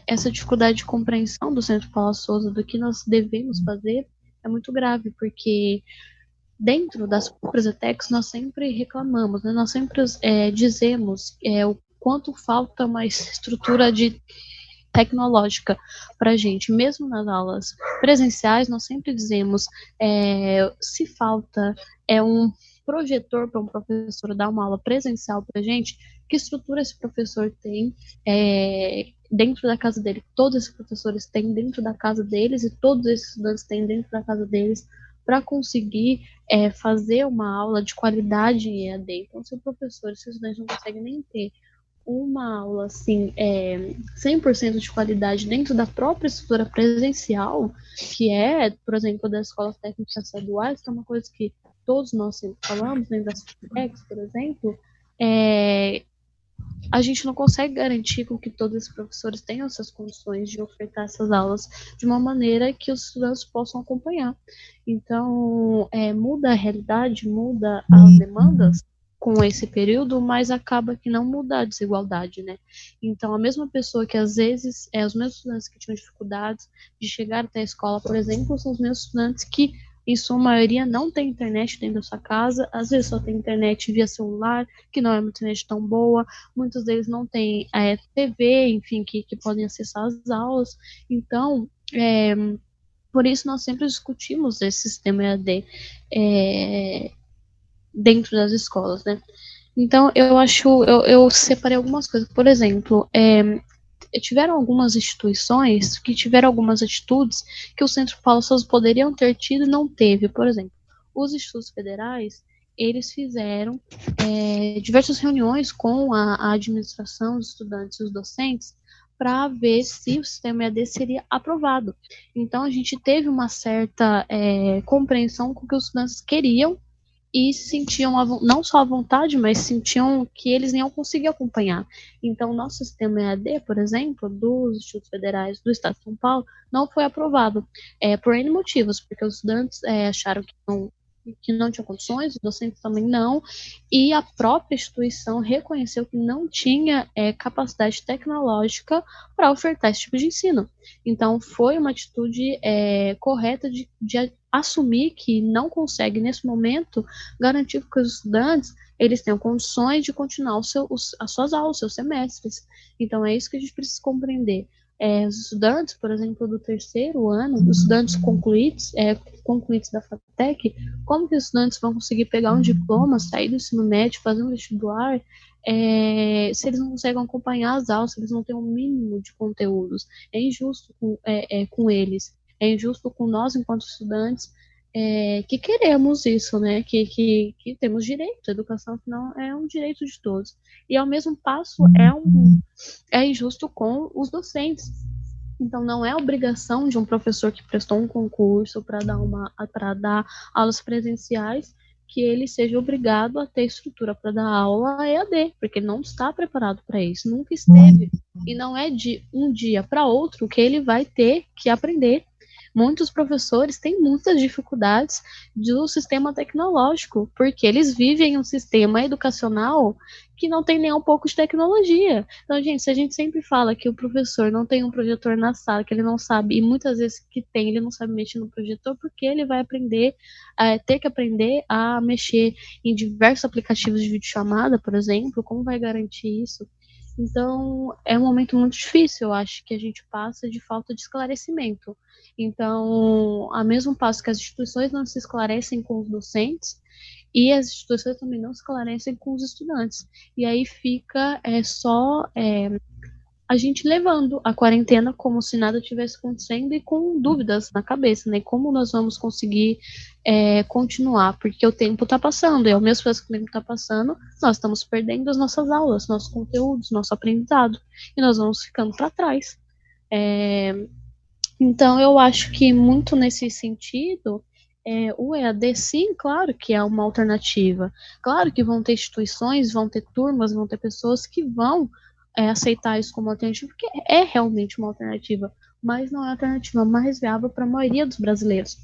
essa dificuldade de compreensão do Centro Paula Souza do que nós devemos fazer é muito grave, porque dentro das próprias ETECs nós sempre reclamamos, né, nós sempre dizemos o quanto falta uma estrutura tecnológica para a gente. Mesmo nas aulas presenciais, nós sempre dizemos se falta projetor para um professor dar uma aula presencial para a gente, que estrutura esse professor tem dentro da casa dele, todos esses professores têm dentro da casa deles e todos esses estudantes têm dentro da casa deles, para conseguir fazer uma aula de qualidade em EAD. Então, se o professor, se os estudantes não conseguem nem ter uma aula assim, 100% de qualidade dentro da própria estrutura presencial, que é, por exemplo, das escolas técnicas estaduais, que é uma coisa que todos nós sempre falamos, dentro das FITECs, por exemplo, a gente não consegue garantir com que todos os professores tenham essas condições de ofertar essas aulas de uma maneira que os estudantes possam acompanhar. Então, muda a realidade, muda as demandas com esse período, mas acaba que não muda a desigualdade, né? Então, a mesma pessoa que, às vezes, os meus estudantes que tinham dificuldades de chegar até a escola, por exemplo, são os meus estudantes que, em sua maioria, não tem internet dentro da sua casa, às vezes só tem internet via celular, que não é uma internet tão boa, muitos deles não têm TV, enfim, que podem acessar as aulas. Então, por isso nós sempre discutimos esse sistema EAD dentro das escolas, né? Então, eu separei algumas coisas. Por exemplo, tiveram algumas instituições que tiveram algumas atitudes que o Centro Paulo Souza poderiam ter tido e não teve. Por exemplo, os institutos federais, eles fizeram diversas reuniões com a administração, os estudantes e os docentes para ver se o sistema EAD seria aprovado. Então, a gente teve uma certa compreensão com o que os estudantes queriam e sentiam não só a vontade, mas sentiam que eles nem iam conseguir acompanhar. Então, o nosso sistema EAD, por exemplo, dos institutos federais do Estado de São Paulo, não foi aprovado, por N motivos, porque os estudantes acharam que não tinha condições, os docentes também não, e a própria instituição reconheceu que não tinha capacidade tecnológica para ofertar esse tipo de ensino. Então, foi uma atitude correta de assumir que não consegue, nesse momento, garantir que os estudantes eles tenham condições de continuar as suas aulas, os seus semestres. Então, é isso que a gente precisa compreender. Os estudantes, por exemplo, do terceiro ano, os estudantes concluídos da FATEC, como que os estudantes vão conseguir pegar um diploma, sair do ensino médio, fazer um vestibular, se eles não conseguem acompanhar as aulas, se eles não têm um mínimo de conteúdos? É injusto com eles, é injusto com nós, enquanto estudantes, que queremos isso, né? Que temos direito, a educação, afinal, é um direito de todos. E, ao mesmo passo, é injusto com os docentes. Então, não é obrigação de um professor que prestou um concurso para dar aulas presenciais que ele seja obrigado a ter estrutura para dar aula EAD, porque ele não está preparado para isso, nunca esteve. E não é de um dia para outro que ele vai ter que aprender. Muitos professores têm muitas dificuldades do sistema tecnológico, porque eles vivem um sistema educacional que não tem nem um pouco de tecnologia. Então, gente, se a gente sempre fala que o professor não tem um projetor na sala, que ele não sabe, e muitas vezes que tem, ele não sabe mexer no projetor, porque ele vai ter que aprender a mexer em diversos aplicativos de videochamada, por exemplo, como vai garantir isso? Então, é um momento muito difícil, eu acho, que a gente passa de falta de esclarecimento. Então, a mesmo passo que as instituições não se esclarecem com os docentes, e as instituições também não se esclarecem com os estudantes. E aí fica só a gente levando a quarentena como se nada tivesse acontecendo e com dúvidas na cabeça, né? Como nós vamos conseguir continuar? Porque o tempo está passando, e ao mesmo tempo que o tempo está passando, nós estamos perdendo as nossas aulas, nossos conteúdos, nosso aprendizado, e nós vamos ficando para trás. Então, eu acho que muito nesse sentido, o EAD, sim, claro que é uma alternativa. Claro que vão ter instituições, vão ter turmas, vão ter pessoas que vão aceitar isso como alternativa, porque é realmente uma alternativa, mas não é a alternativa mais viável para a maioria dos brasileiros.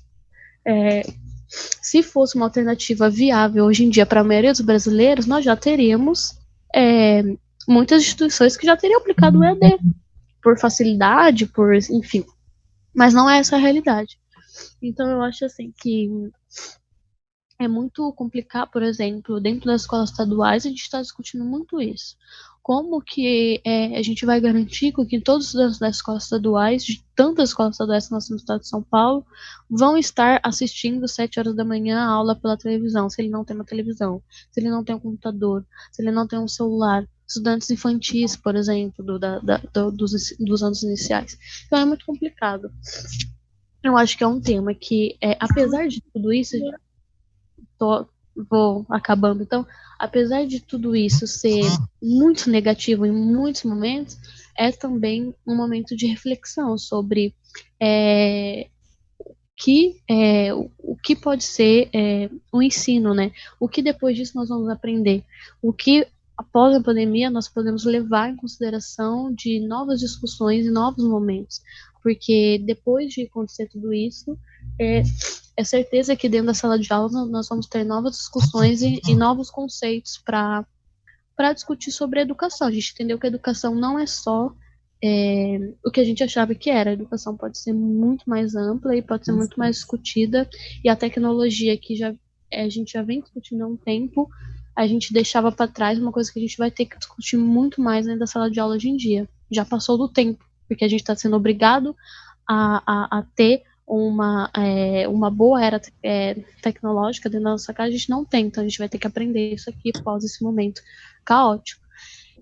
Se fosse uma alternativa viável hoje em dia para a maioria dos brasileiros, nós já teríamos muitas instituições que já teriam aplicado o EAD, por facilidade, enfim. Mas não é essa a realidade. Então, eu acho assim que é muito complicado, por exemplo, dentro das escolas estaduais, a gente está discutindo muito isso. como que a gente vai garantir que todos os estudantes das escolas estaduais, de tantas escolas estaduais que nós temos no estado de São Paulo, vão estar assistindo às 7 horas da manhã a aula pela televisão, se ele não tem uma televisão, se ele não tem um computador, se ele não tem um celular. Estudantes infantis, por exemplo, dos anos iniciais. Então é muito complicado. Eu acho que é um tema que, apesar de tudo isso, vou acabando. Então, apesar de tudo isso ser muito negativo em muitos momentos, é também um momento de reflexão sobre o que pode ser o ensino, né? O que depois disso nós vamos aprender, o que após a pandemia nós podemos levar em consideração de novas discussões e novos momentos, porque depois de acontecer tudo isso, é certeza que dentro da sala de aula nós vamos ter novas discussões e novos conceitos para discutir sobre a educação. A gente entendeu que a educação não é só o que a gente achava que era. A educação pode ser muito mais ampla e pode ser muito mais discutida, e a tecnologia que a gente já vem discutindo há um tempo, a gente deixava para trás uma coisa que a gente vai ter que discutir muito mais dentro da sala de aula hoje em dia. Já passou do tempo, porque a gente está sendo obrigado a ter uma boa era tecnológica dentro da nossa casa. A gente não tem, então a gente vai ter que aprender isso aqui após esse momento caótico.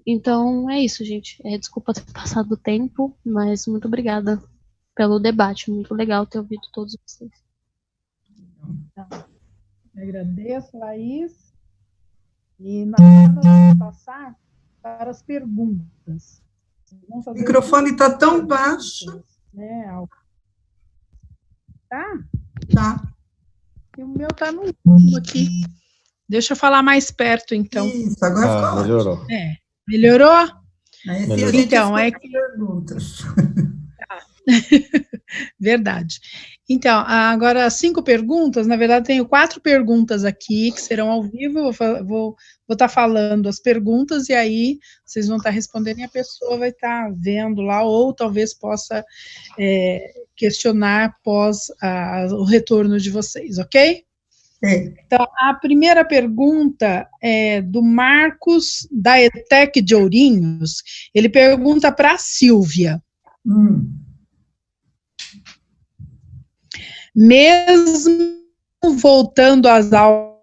Então é isso, gente. Desculpa ter passado do tempo, mas muito obrigada pelo debate. Muito legal ter ouvido todos vocês. Eu agradeço, Laís. E nós vamos passar para as perguntas. O microfone está tão baixo. Né? Tá? Tá. E o meu está no último aqui. Deixa eu falar mais perto, então. Isso, agora ficou melhorou. ótimo. Melhorou? Então, perguntas. Verdade. Então, agora 5 perguntas. Na verdade, tenho 4 perguntas aqui que serão ao vivo. Vou estar falando as perguntas e aí vocês vão estar respondendo e a pessoa vai estar vendo lá, ou talvez possa questionar após o retorno de vocês, ok? Então, a primeira pergunta é do Marcos, da ETEC de Ourinhos. Ele pergunta para a Silvia. Mesmo voltando às aulas...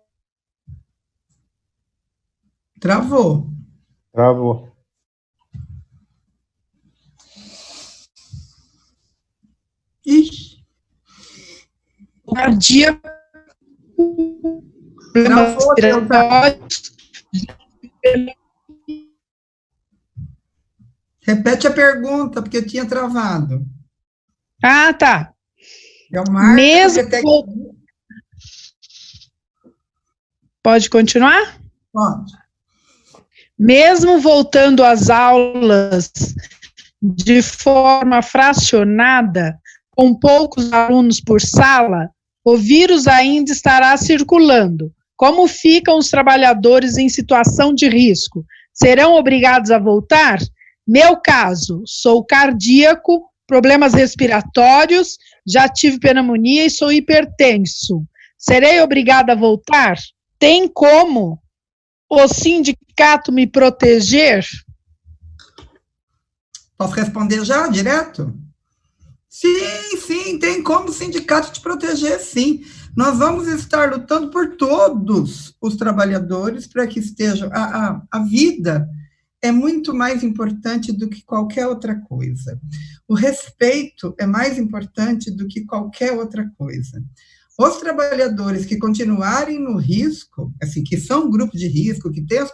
Travou. Ixi. Cardíaco, Repete a pergunta, porque eu tinha travado. Ah, tá. É o Marcos. Pode continuar? Pode. Mesmo voltando às aulas de forma fracionada, com poucos alunos por sala, o vírus ainda estará circulando. Como ficam os trabalhadores em situação de risco? Serão obrigados a voltar? Meu caso, sou cardíaco, problemas respiratórios, já tive pneumonia e sou hipertenso. Serei obrigada a voltar? Tem como o sindicato me proteger? Posso responder já, direto? Sim, tem como o sindicato te proteger, sim. Nós vamos estar lutando por todos os trabalhadores para que estejam... A vida é muito mais importante do que qualquer outra coisa. O respeito é mais importante do que qualquer outra coisa. Os trabalhadores que continuarem no risco, assim, que são um grupo de risco, que têm as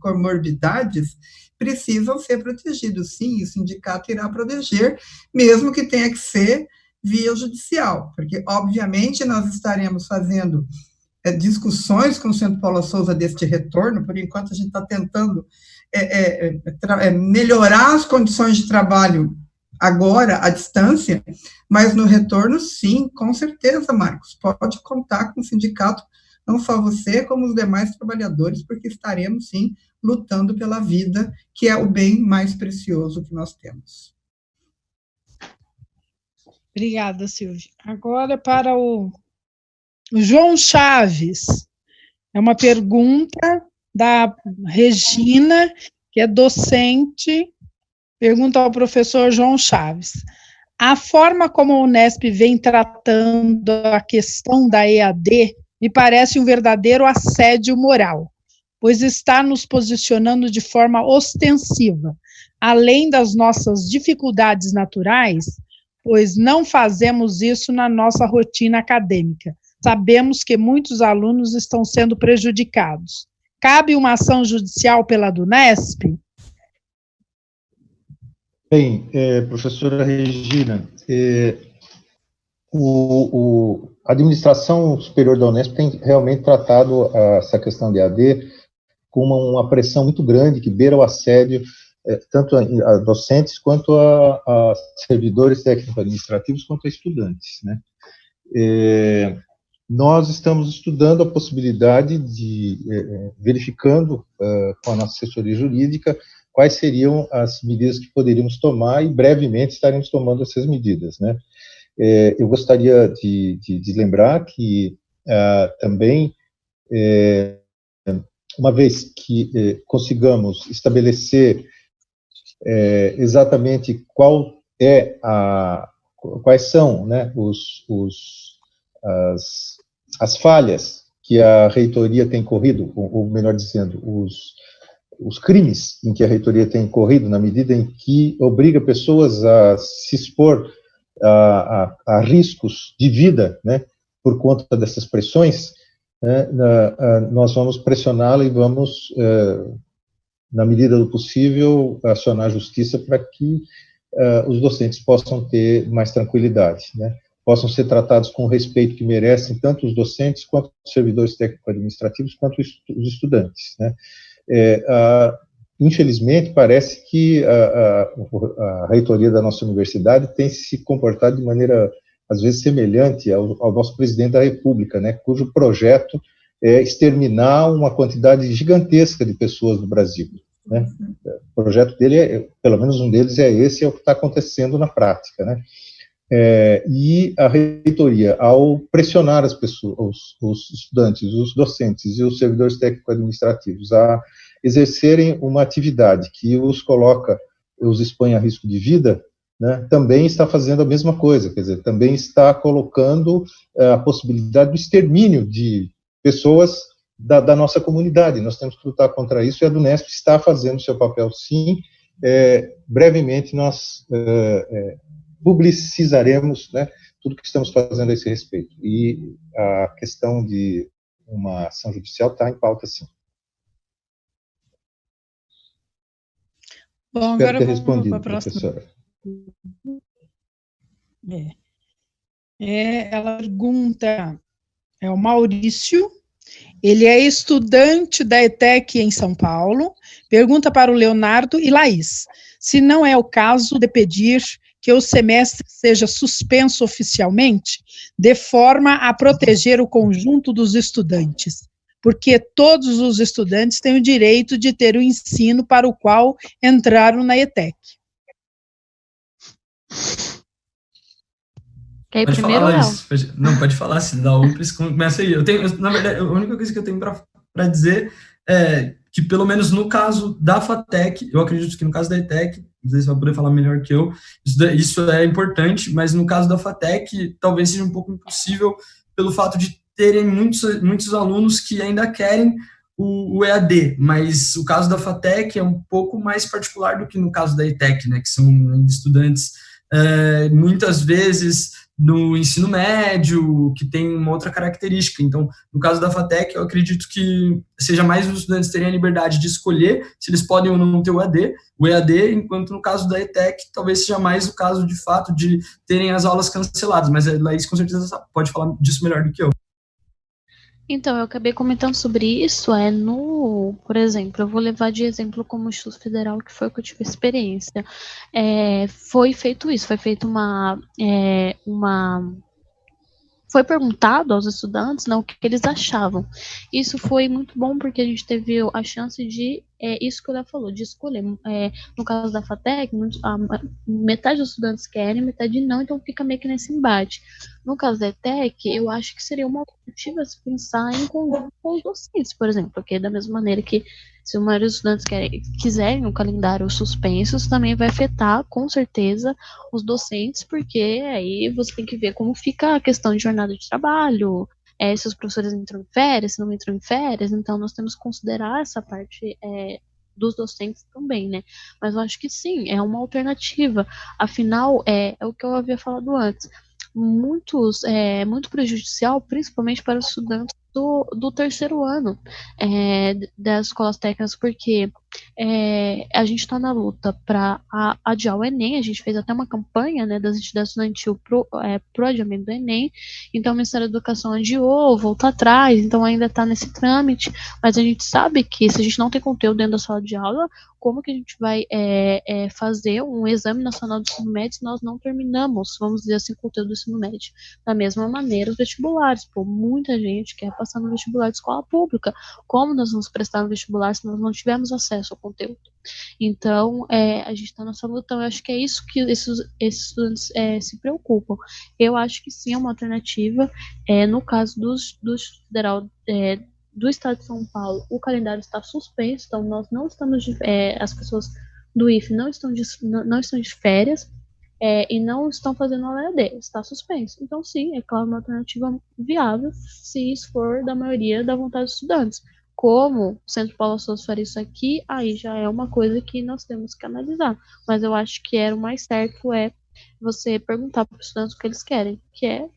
comorbidades, precisam ser protegidos. Sim, o sindicato irá proteger, mesmo que tenha que ser via judicial, porque, obviamente, nós estaremos fazendo discussões com o Centro Paula Souza deste retorno. Por enquanto, a gente está tentando melhorar as condições de trabalho agora, à distância, mas no retorno, sim, com certeza, Marcos, pode contar com o sindicato, não só você, como os demais trabalhadores, porque estaremos, sim, lutando pela vida, que é o bem mais precioso que nós temos. Obrigada, Silvia. Agora para o João Chaves. É uma pergunta da Regina, que é docente, pergunta ao professor João Chaves. A forma como a Unesp vem tratando a questão da EAD me parece um verdadeiro assédio moral, pois está nos posicionando de forma ostensiva, além das nossas dificuldades naturais, pois não fazemos isso na nossa rotina acadêmica. Sabemos que muitos alunos estão sendo prejudicados. Cabe uma ação judicial pela Unesp? Bem, professora Regina, a administração superior da Unesp tem realmente tratado essa questão de AD com uma pressão muito grande, que beira o assédio, tanto a docentes, quanto a servidores técnico-administrativos, quanto a estudantes, né? Nós estamos estudando a possibilidade de, verificando com a nossa assessoria jurídica, quais seriam as medidas que poderíamos tomar, e brevemente estaremos tomando essas medidas, né? Eu gostaria de lembrar que também, uma vez que consigamos estabelecer exatamente quais são, né, as falhas que a reitoria tem corrido, ou melhor dizendo, os crimes em que a reitoria tem incorrido, na medida em que obriga pessoas a se expor a riscos de vida, né, por conta dessas pressões, né, nós vamos pressioná-la e vamos, na medida do possível, acionar a justiça para que os docentes possam ter mais tranquilidade, né, possam ser tratados com o respeito que merecem tanto os docentes, quanto os servidores técnico-administrativos, quanto os estudantes, né. Infelizmente, parece que a reitoria da nossa universidade tem se comportado de maneira, às vezes, semelhante ao nosso presidente da República, né, cujo projeto é exterminar uma quantidade gigantesca de pessoas no Brasil, né. O projeto dele, pelo menos um deles esse, é o que está acontecendo na prática, né. E a reitoria, ao pressionar as pessoas, os estudantes, os docentes e os servidores técnico-administrativos a exercerem uma atividade que os expõe a risco de vida, né, também está fazendo a mesma coisa, quer dizer, também está colocando a possibilidade do extermínio de pessoas da nossa comunidade. Nós temos que lutar contra isso, e a Unesp está fazendo seu papel, sim. Brevemente nós publicizaremos, né, tudo que estamos fazendo a esse respeito. E a questão de uma ação judicial está em pauta, sim. Bom, Espero agora ter vamos respondido, para a próxima. professora. Ela pergunta, o Maurício, ele é estudante da ETEC em São Paulo, pergunta para o Leonardo e Laís, se não é o caso de pedir que o semestre seja suspenso oficialmente, de forma a proteger o conjunto dos estudantes, porque todos os estudantes têm o direito de ter o ensino para o qual entraram na ETEC. Pode falar, Laís. Não, pode falar, se dá UPS, começa aí. Na verdade, a única coisa que eu tenho para dizer é que, pelo menos no caso da FATEC, eu acredito que no caso da ETEC, não sei se vai poder falar melhor que eu, isso é importante, mas no caso da FATEC, talvez seja um pouco impossível pelo fato de terem muitos alunos que ainda querem o EAD, mas o caso da FATEC é um pouco mais particular do que no caso da ETEC, né, que são estudantes, muitas vezes, no ensino médio, que tem uma outra característica. Então, no caso da FATEC, eu acredito que seja mais os estudantes terem a liberdade de escolher se eles podem ou não ter o EAD, enquanto no caso da ETEC, talvez seja mais o caso, de fato, de terem as aulas canceladas, mas a Laís, com certeza, pode falar disso melhor do que eu. Então, eu acabei comentando sobre isso, por exemplo, eu vou levar de exemplo como Instituto Federal, que foi o que eu tive experiência. Foi feito isso, foi feita foi perguntado aos estudantes, né, o que eles achavam. Isso foi muito bom, porque a gente teve a chance de, isso que o Léo falou, de escolher. No caso da FATEC, metade dos estudantes querem, metade não, então fica meio que nesse embate. No caso da ETEC, eu acho que seria uma alternativa se pensar em conjunto com os docentes, por exemplo, porque da mesma maneira que Se a maioria dos estudantes quiserem o calendário suspenso, isso também vai afetar, com certeza, os docentes, porque aí você tem que ver como fica a questão de jornada de trabalho, se os professores entram em férias, se não entram em férias, então nós temos que considerar essa parte dos docentes também, né? Mas eu acho que sim, é uma alternativa. Afinal, é o que eu havia falado antes. Muito prejudicial, principalmente para os estudantes do terceiro ano das escolas técnicas, porque a gente está na luta para adiar o Enem. A gente fez até uma campanha, né, das entidades estudantis pro adiamento do Enem, então o Ministério da Educação adiou, voltou atrás, então ainda está nesse trâmite, mas a gente sabe que se a gente não tem conteúdo dentro da sala de aula, como que a gente vai fazer um exame nacional do ensino médio se nós não terminamos, vamos dizer assim, o conteúdo do ensino médio? Da mesma maneira, os vestibulares, muita gente quer passar no vestibular de escola pública. Como nós vamos prestar no vestibular se nós não tivermos acesso ao conteúdo? Então, a gente está nessa luta. Eu acho que é isso que esses estudantes se preocupam. Eu acho que sim, é uma alternativa. No caso do federal do estado de São Paulo, o calendário está suspenso, então nós não estamos as pessoas do IFE não estão de férias e não estão fazendo a EAD, está suspenso. Então, sim, é claro, uma alternativa viável, se isso for da maioria da vontade dos estudantes. Como o Centro Paulo Souza faria isso aqui, aí já é uma coisa que nós temos que analisar. Mas eu acho que o mais certo você perguntar para os estudantes o que eles querem, que é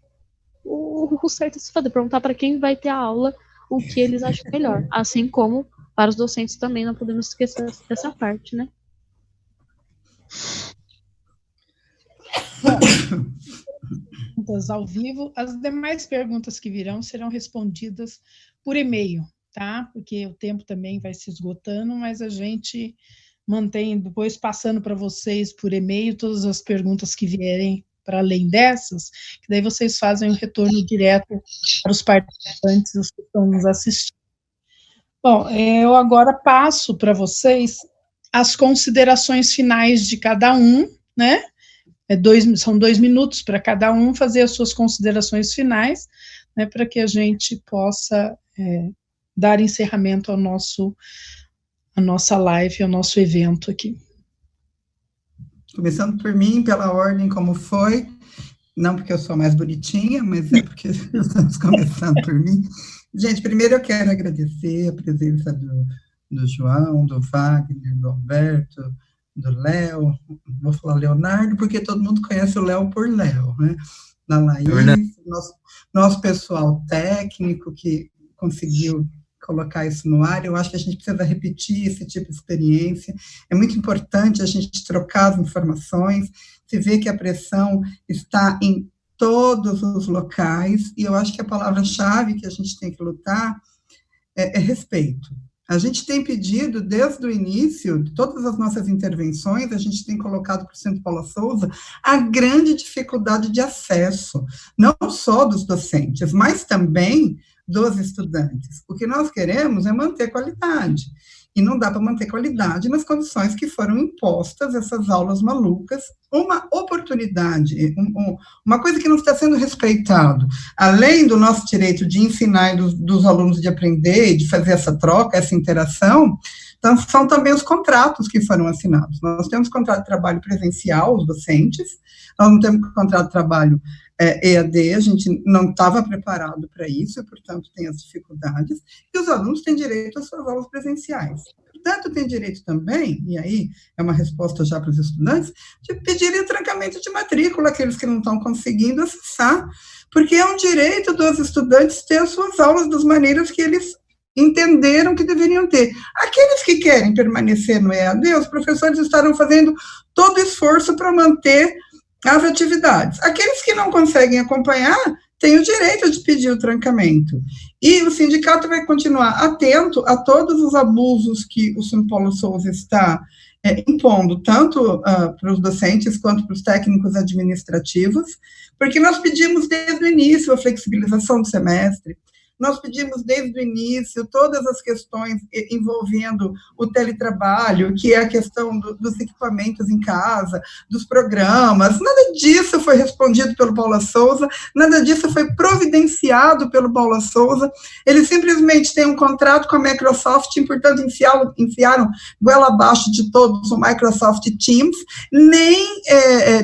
o certo a se fazer, perguntar para quem vai ter a aula o que eles acham melhor, assim como para os docentes também, não podemos esquecer dessa parte, né? Perguntas ao vivo. As demais perguntas que virão serão respondidas por e-mail, tá? Porque o tempo também vai se esgotando, mas a gente mantém, depois passando para vocês por e-mail todas as perguntas que vierem para além dessas, que daí vocês fazem um retorno direto para os participantes, os que estão nos assistindo. Bom, eu agora passo para vocês as considerações finais de cada um, né? São 2 minutos para cada um fazer as suas considerações finais, né, para que a gente possa dar encerramento à nossa live, ao nosso evento aqui. Começando por mim, pela ordem como foi, não porque eu sou mais bonitinha, mas é porque estamos começando por mim. Gente, primeiro eu quero agradecer a presença do João, do Wagner, do Alberto, do Léo, vou falar Leonardo, porque todo mundo conhece o Léo por Léo, né? Da Laís, nosso pessoal técnico que conseguiu colocar isso no ar. Eu acho que a gente precisa repetir esse tipo de experiência. É muito importante a gente trocar as informações, se vê que a pressão está em todos os locais, e eu acho que a palavra-chave que a gente tem que lutar é respeito. A gente tem pedido, desde o início, de todas as nossas intervenções, a gente tem colocado para o Centro Paulo Souza a grande dificuldade de acesso, não só dos docentes, mas também dos estudantes. O que nós queremos é manter qualidade, e não dá para manter qualidade nas condições que foram impostas, essas aulas malucas, uma oportunidade, uma coisa que não está sendo respeitado, além do nosso direito de ensinar e dos alunos de aprender, e de fazer essa troca, essa interação, então são também os contratos que foram assinados. Nós temos contrato de trabalho presencial, os docentes, nós não temos contrato de trabalho EAD, a gente não estava preparado para isso, e, portanto, tem as dificuldades, e os alunos têm direito às suas aulas presenciais. Portanto, tem direito também, e aí é uma resposta já para os estudantes, de pedirem o trancamento de matrícula, aqueles que não estão conseguindo acessar, porque é um direito dos estudantes ter as suas aulas das maneiras que eles entenderam que deveriam ter. Aqueles que querem permanecer no EAD, os professores estarão fazendo todo o esforço para manter as atividades. Aqueles que não conseguem acompanhar têm o direito de pedir o trancamento. E o sindicato vai continuar atento a todos os abusos que o Centro Paulo Souza está impondo, tanto para os docentes quanto para os técnicos administrativos, porque nós pedimos desde o início a flexibilização do semestre, nós pedimos desde o início todas as questões envolvendo o teletrabalho, que é a questão dos equipamentos em casa, dos programas, nada disso foi respondido pelo Paula Souza, nada disso foi providenciado pelo Paula Souza, eles simplesmente têm um contrato com a Microsoft, e, portanto, enfiaram goela abaixo de todos o Microsoft Teams, nem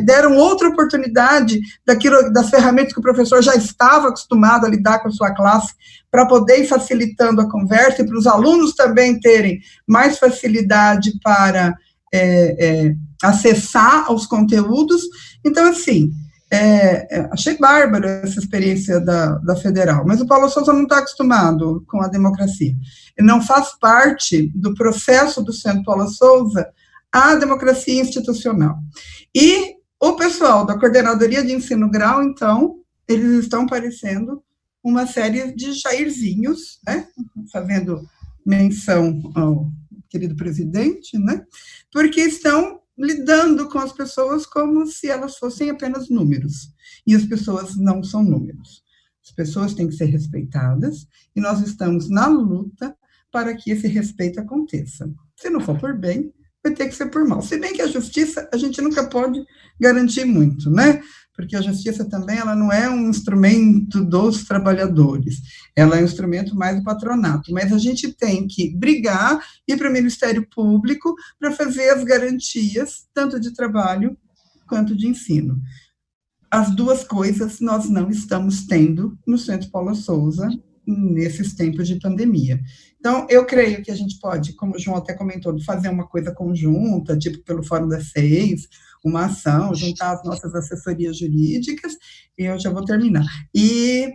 deram outra oportunidade das ferramentas que o professor já estava acostumado a lidar com a sua classe, para poder ir facilitando a conversa e para os alunos também terem mais facilidade para acessar aos conteúdos. Então, assim, achei bárbaro essa experiência da Federal, mas o Paulo Souza não está acostumado com a democracia. Ele não faz parte do processo do Centro Paulo Souza a democracia institucional. E o pessoal da Coordenadoria de Ensino Grau, então, eles estão parecendo uma série de Jairzinhos, né, fazendo menção ao querido presidente, né, porque estão lidando com as pessoas como se elas fossem apenas números, e as pessoas não são números. As pessoas têm que ser respeitadas, e nós estamos na luta para que esse respeito aconteça. Se não for por bem, vai ter que ser por mal. Se bem que a justiça, a gente nunca pode garantir muito, né? Porque a justiça também, ela não é um instrumento dos trabalhadores, ela é um instrumento mais do patronato, mas a gente tem que brigar, ir para o Ministério Público para fazer as garantias, tanto de trabalho quanto de ensino. As duas coisas nós não estamos tendo no Centro Paulo Souza nesses tempos de pandemia. Então, eu creio que a gente pode, como o João até comentou, fazer uma coisa conjunta, tipo pelo Fórum das 6, uma ação, juntar as nossas assessorias jurídicas, e eu já vou terminar. E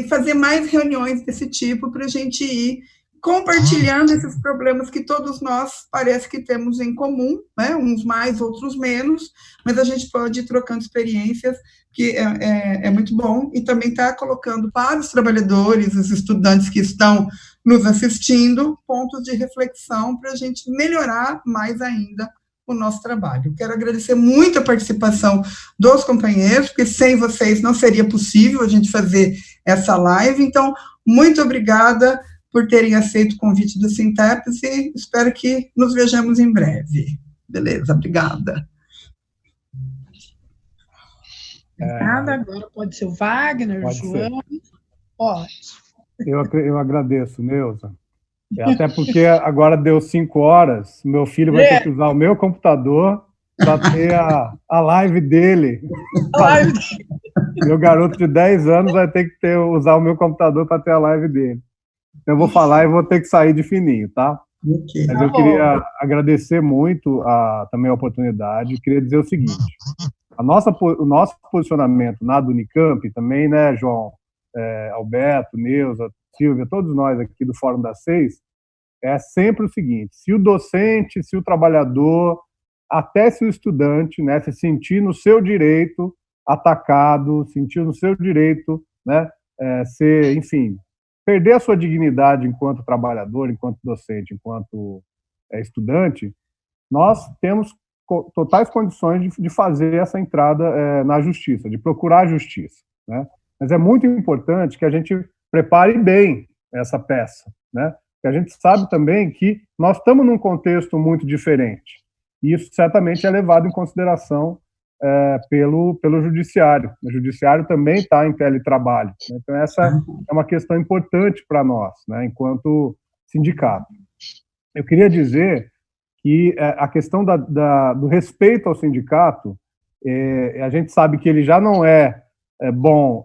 fazer mais reuniões desse tipo para a gente ir compartilhando esses problemas que todos nós parece que temos em comum, né? Uns mais, outros menos, mas a gente pode ir trocando experiências, que é muito bom, e também está colocando para os trabalhadores, os estudantes que estão nos assistindo, pontos de reflexão para a gente melhorar mais ainda o nosso trabalho. Quero agradecer muito a participação dos companheiros, porque sem vocês não seria possível a gente fazer essa live, então, muito obrigada por terem aceito o convite do Sinteps e espero que nos vejamos em breve. Beleza, obrigada. Obrigada, agora pode ser o Wagner, o João. Pode. Eu agradeço, Neuza. Até porque agora deu 5 horas, meu filho vai ter que usar o meu computador para ter a live dele. Meu garoto de 10 anos vai ter que usar o meu computador para ter a live dele. Eu vou falar e vou ter que sair de fininho, tá? Okay. Mas eu queria agradecer muito também a oportunidade. Queria dizer o seguinte: o nosso posicionamento na do Unicamp, também, né, João, Alberto, Neuza, Silvia, todos nós aqui do Fórum das 6, é sempre o seguinte: se o docente, se o trabalhador, até se o estudante, né, se sentir no seu direito atacado, sentir no seu direito, né, enfim, perder a sua dignidade enquanto trabalhador, enquanto docente, enquanto estudante, nós temos totais condições de fazer essa entrada na justiça, de procurar a justiça, né? Mas é muito importante que a gente prepare bem essa peça, né? Porque a gente sabe também que nós estamos num contexto muito diferente, e isso certamente é levado em consideração pelo judiciário. O judiciário também está em teletrabalho, né? Então essa é uma questão importante para nós, né, enquanto sindicato. Eu queria dizer que a questão do respeito ao sindicato, a gente sabe que ele já não é bom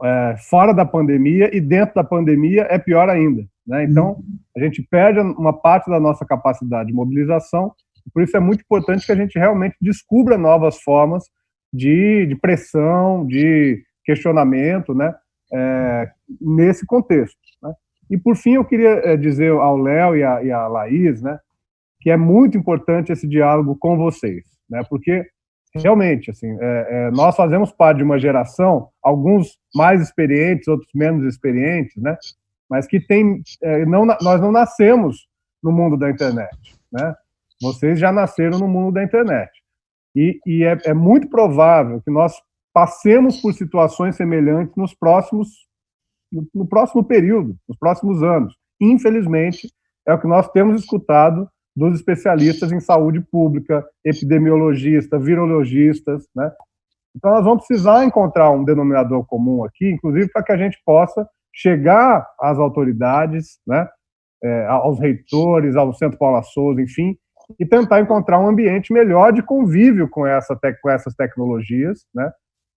fora da pandemia, e dentro da pandemia é pior ainda, né? Então a gente perde uma parte da nossa capacidade de mobilização, e por isso é muito importante que a gente realmente descubra novas formas de pressão, de questionamento, né, nesse contexto, né? E, por fim, eu queria dizer ao Léo e à Laís, né, que é muito importante esse diálogo com vocês, né, porque, realmente, assim, nós fazemos parte de uma geração, alguns mais experientes, outros menos experientes, né, mas que nós não nascemos no mundo da internet, né? Vocês já nasceram no mundo da internet. E é muito provável que nós passemos por situações semelhantes nos próximos no próximo período, nos próximos anos. Infelizmente, é o que nós temos escutado dos especialistas em saúde pública, epidemiologistas, virologistas, né? Então, nós vamos precisar encontrar um denominador comum aqui, inclusive para que a gente possa chegar às autoridades, né, aos reitores, ao Centro Paula Souza, enfim, e tentar encontrar um ambiente melhor de convívio com essas tecnologias, né,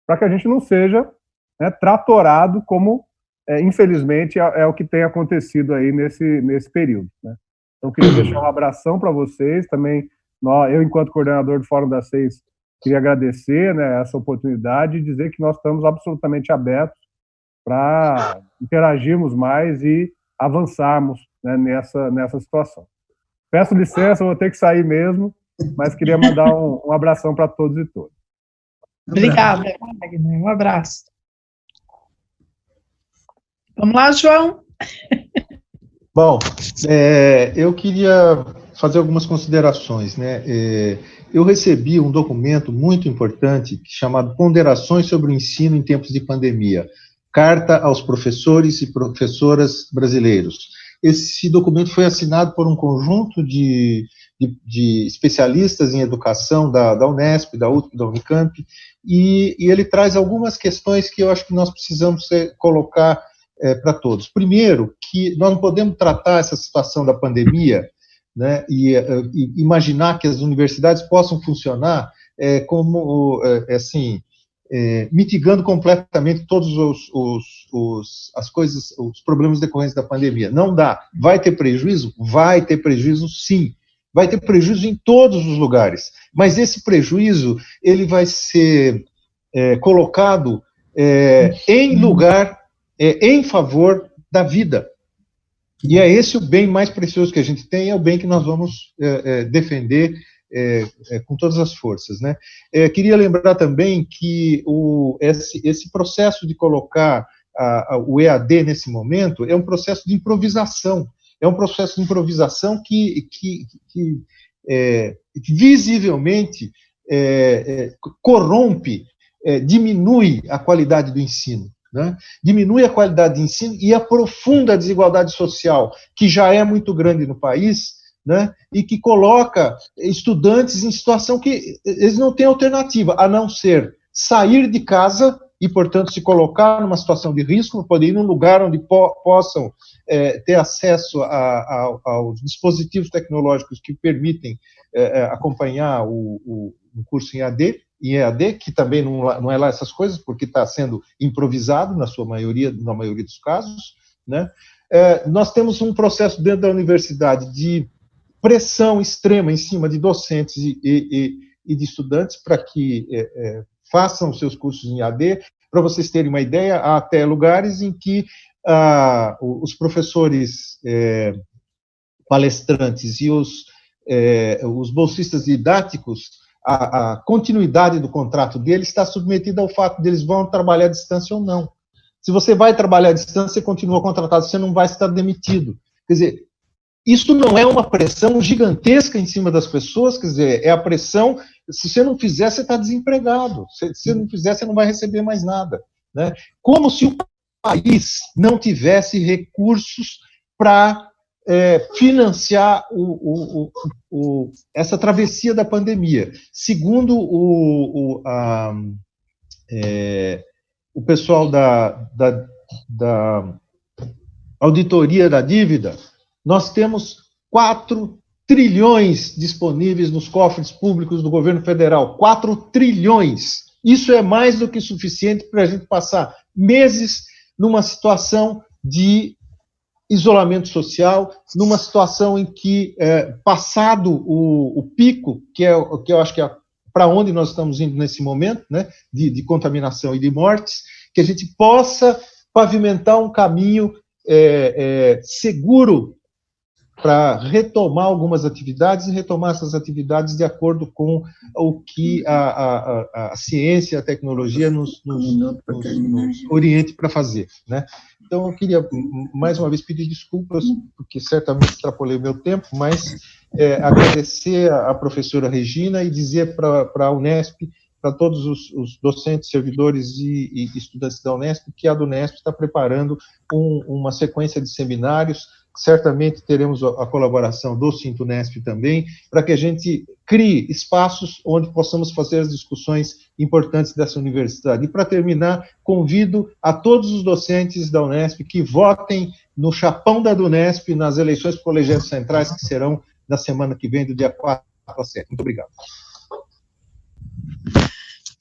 para que a gente não seja, né, tratorado como, infelizmente, é o que tem acontecido aí nesse período, né. Então, eu queria deixar um abração para vocês, também, eu, enquanto coordenador do Fórum das 6, queria agradecer, né, essa oportunidade e dizer que nós estamos absolutamente abertos para interagirmos mais e avançarmos, né, nessa situação. Peço licença, vou ter que sair mesmo, mas queria mandar um abração para todos e todas. Obrigada, Wagner. Um abraço. Vamos lá, João. Bom, eu queria fazer algumas considerações, né? Eu recebi um documento muito importante chamado Ponderações sobre o Ensino em Tempos de Pandemia, Carta aos Professores e Professoras Brasileiros. Esse documento foi assinado por um conjunto de especialistas em educação da Unesp, da USP, da Unicamp, e ele traz algumas questões que eu acho que nós precisamos colocar para todos. Primeiro, que nós não podemos tratar essa situação da pandemia, né, e imaginar que as universidades possam funcionar como, assim, mitigando completamente todos os problemas decorrentes da pandemia. Não dá. Vai ter prejuízo? Vai ter prejuízo, sim. Vai ter prejuízo em todos os lugares. Mas esse prejuízo, ele vai ser colocado em favor da vida. E é esse o bem mais precioso que a gente tem, é o bem que nós vamos defender com todas as forças, né? Queria lembrar também que esse processo de colocar o EAD nesse momento é um processo de improvisação, que visivelmente corrompe, diminui a qualidade do ensino, né? Diminui a qualidade de ensino e aprofunda a desigualdade social, que já é muito grande no país, né? E que coloca estudantes em situação que eles não têm alternativa, a não ser sair de casa e, portanto, se colocar numa situação de risco, poder ir num lugar onde possam ter acesso aos dispositivos tecnológicos que permitem acompanhar o curso em EAD, que também não é lá essas coisas, porque está sendo improvisado na maioria dos casos, né? Nós temos um processo dentro da universidade de pressão extrema em cima de docentes e de estudantes para que façam os seus cursos em EAD. Para vocês terem uma ideia, há até lugares em que os professores palestrantes e os bolsistas didáticos, a continuidade do contrato deles está submetida ao fato de eles vão trabalhar à distância ou não. Se você vai trabalhar à distância, você continua contratado, você não vai estar demitido. Quer dizer, isso não é uma pressão gigantesca em cima das pessoas, quer dizer, é a pressão, se você não fizer, você está desempregado, se você não fizer, você não vai receber mais nada, né? Como se o país não tivesse recursos para financiar essa travessia da pandemia. Segundo o pessoal da auditoria da dívida, nós temos 4 trilhões disponíveis nos cofres públicos do governo federal. 4 trilhões. Isso é mais do que suficiente para a gente passar meses numa situação de isolamento social, numa situação em que, passado o pico, que eu acho que é para onde nós estamos indo nesse momento, né, de contaminação e de mortes, que a gente possa pavimentar um caminho seguro para retomar algumas atividades e retomar essas atividades de acordo com o que a ciência e a tecnologia nos oriente para fazer, né? Então, eu queria, mais uma vez, pedir desculpas, porque certamente extrapolei o meu tempo, mas agradecer à professora Regina e dizer para a Unesp para todos os docentes, servidores e estudantes da Unesp, que a Unesp está preparando uma sequência de seminários. Certamente teremos a colaboração do Sintunesp também, para que a gente crie espaços onde possamos fazer as discussões importantes dessa universidade. E, para terminar, convido a todos os docentes da Unesp que votem no chapão da Unesp nas eleições para colegiados centrais, que serão na semana que vem, do dia 4 a 7. Muito obrigado.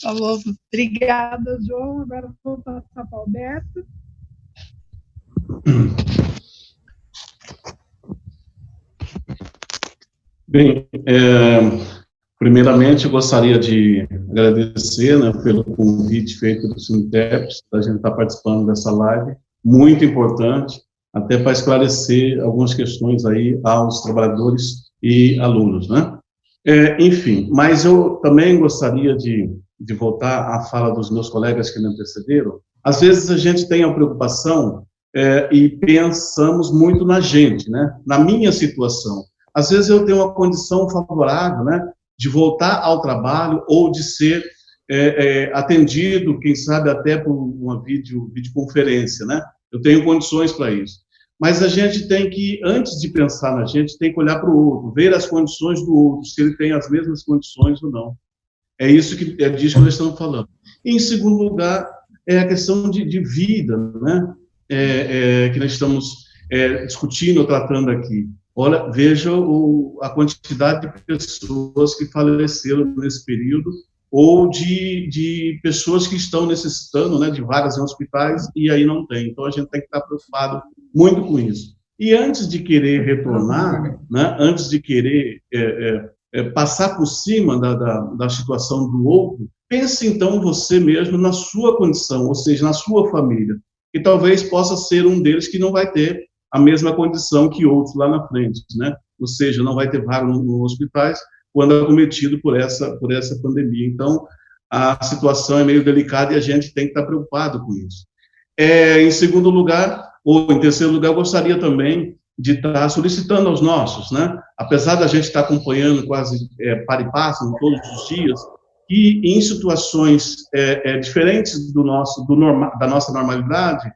Falou. Obrigada, João. Agora vou passar para o Alberto. Bem, primeiramente eu gostaria de agradecer, né, pelo convite feito do Sinteps, a gente estar participando dessa live, muito importante, até para esclarecer algumas questões aí aos trabalhadores e alunos, né? Enfim, mas eu também gostaria de voltar à fala dos meus colegas que me antecederam. Às vezes a gente tem a preocupação e pensamos muito na gente, né, na minha situação. Às vezes eu tenho uma condição favorável, né, de voltar ao trabalho ou de ser atendido, quem sabe até por uma videoconferência, né? Eu tenho condições para isso. Mas a gente tem que, antes de pensar na gente, tem que olhar para o outro, ver as condições do outro, se ele tem as mesmas condições ou não. É disso que nós estamos falando. E, em segundo lugar, é a questão de vida, né? Que nós estamos discutindo ou tratando aqui. Olha, veja a quantidade de pessoas que faleceram nesse período, ou de pessoas que estão necessitando, né, de vagas em hospitais, e aí não tem. Então, a gente tem que estar preocupado muito com isso. E antes de querer retornar, né, antes de querer passar por cima da situação do outro, pense, então, você mesmo na sua condição, ou seja, na sua família, que talvez possa ser um deles que não vai ter a mesma condição que outros lá na frente, né? Ou seja, não vai ter vaga nos hospitais quando acometido por essa pandemia. Então, a situação é meio delicada e a gente tem que estar preocupado com isso. Em segundo lugar, ou em terceiro lugar, eu gostaria também de estar solicitando aos nossos, né? Apesar da gente estar acompanhando quase para e passo todos os dias, e em situações diferentes da nossa normalidade,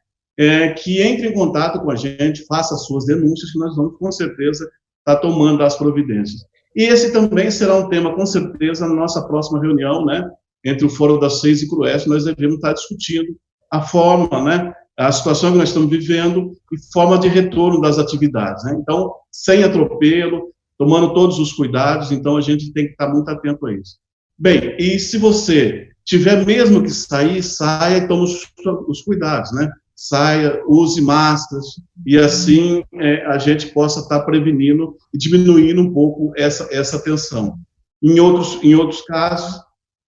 que entre em contato com a gente, faça as suas denúncias, que nós vamos, com certeza, estar tomando as providências. E esse também será um tema, com certeza, na nossa próxima reunião, né, entre o Fórum das 6 e CRUESP, nós devemos estar discutindo a forma, né, a situação que nós estamos vivendo e forma de retorno das atividades, né? Então, sem atropelo, tomando todos os cuidados, então a gente tem que estar muito atento a isso. Bem, e se você tiver mesmo que sair, saia e tome os cuidados, né? Saia, use máscaras, e assim a gente possa estar prevenindo e diminuindo um pouco essa tensão. Em outros casos,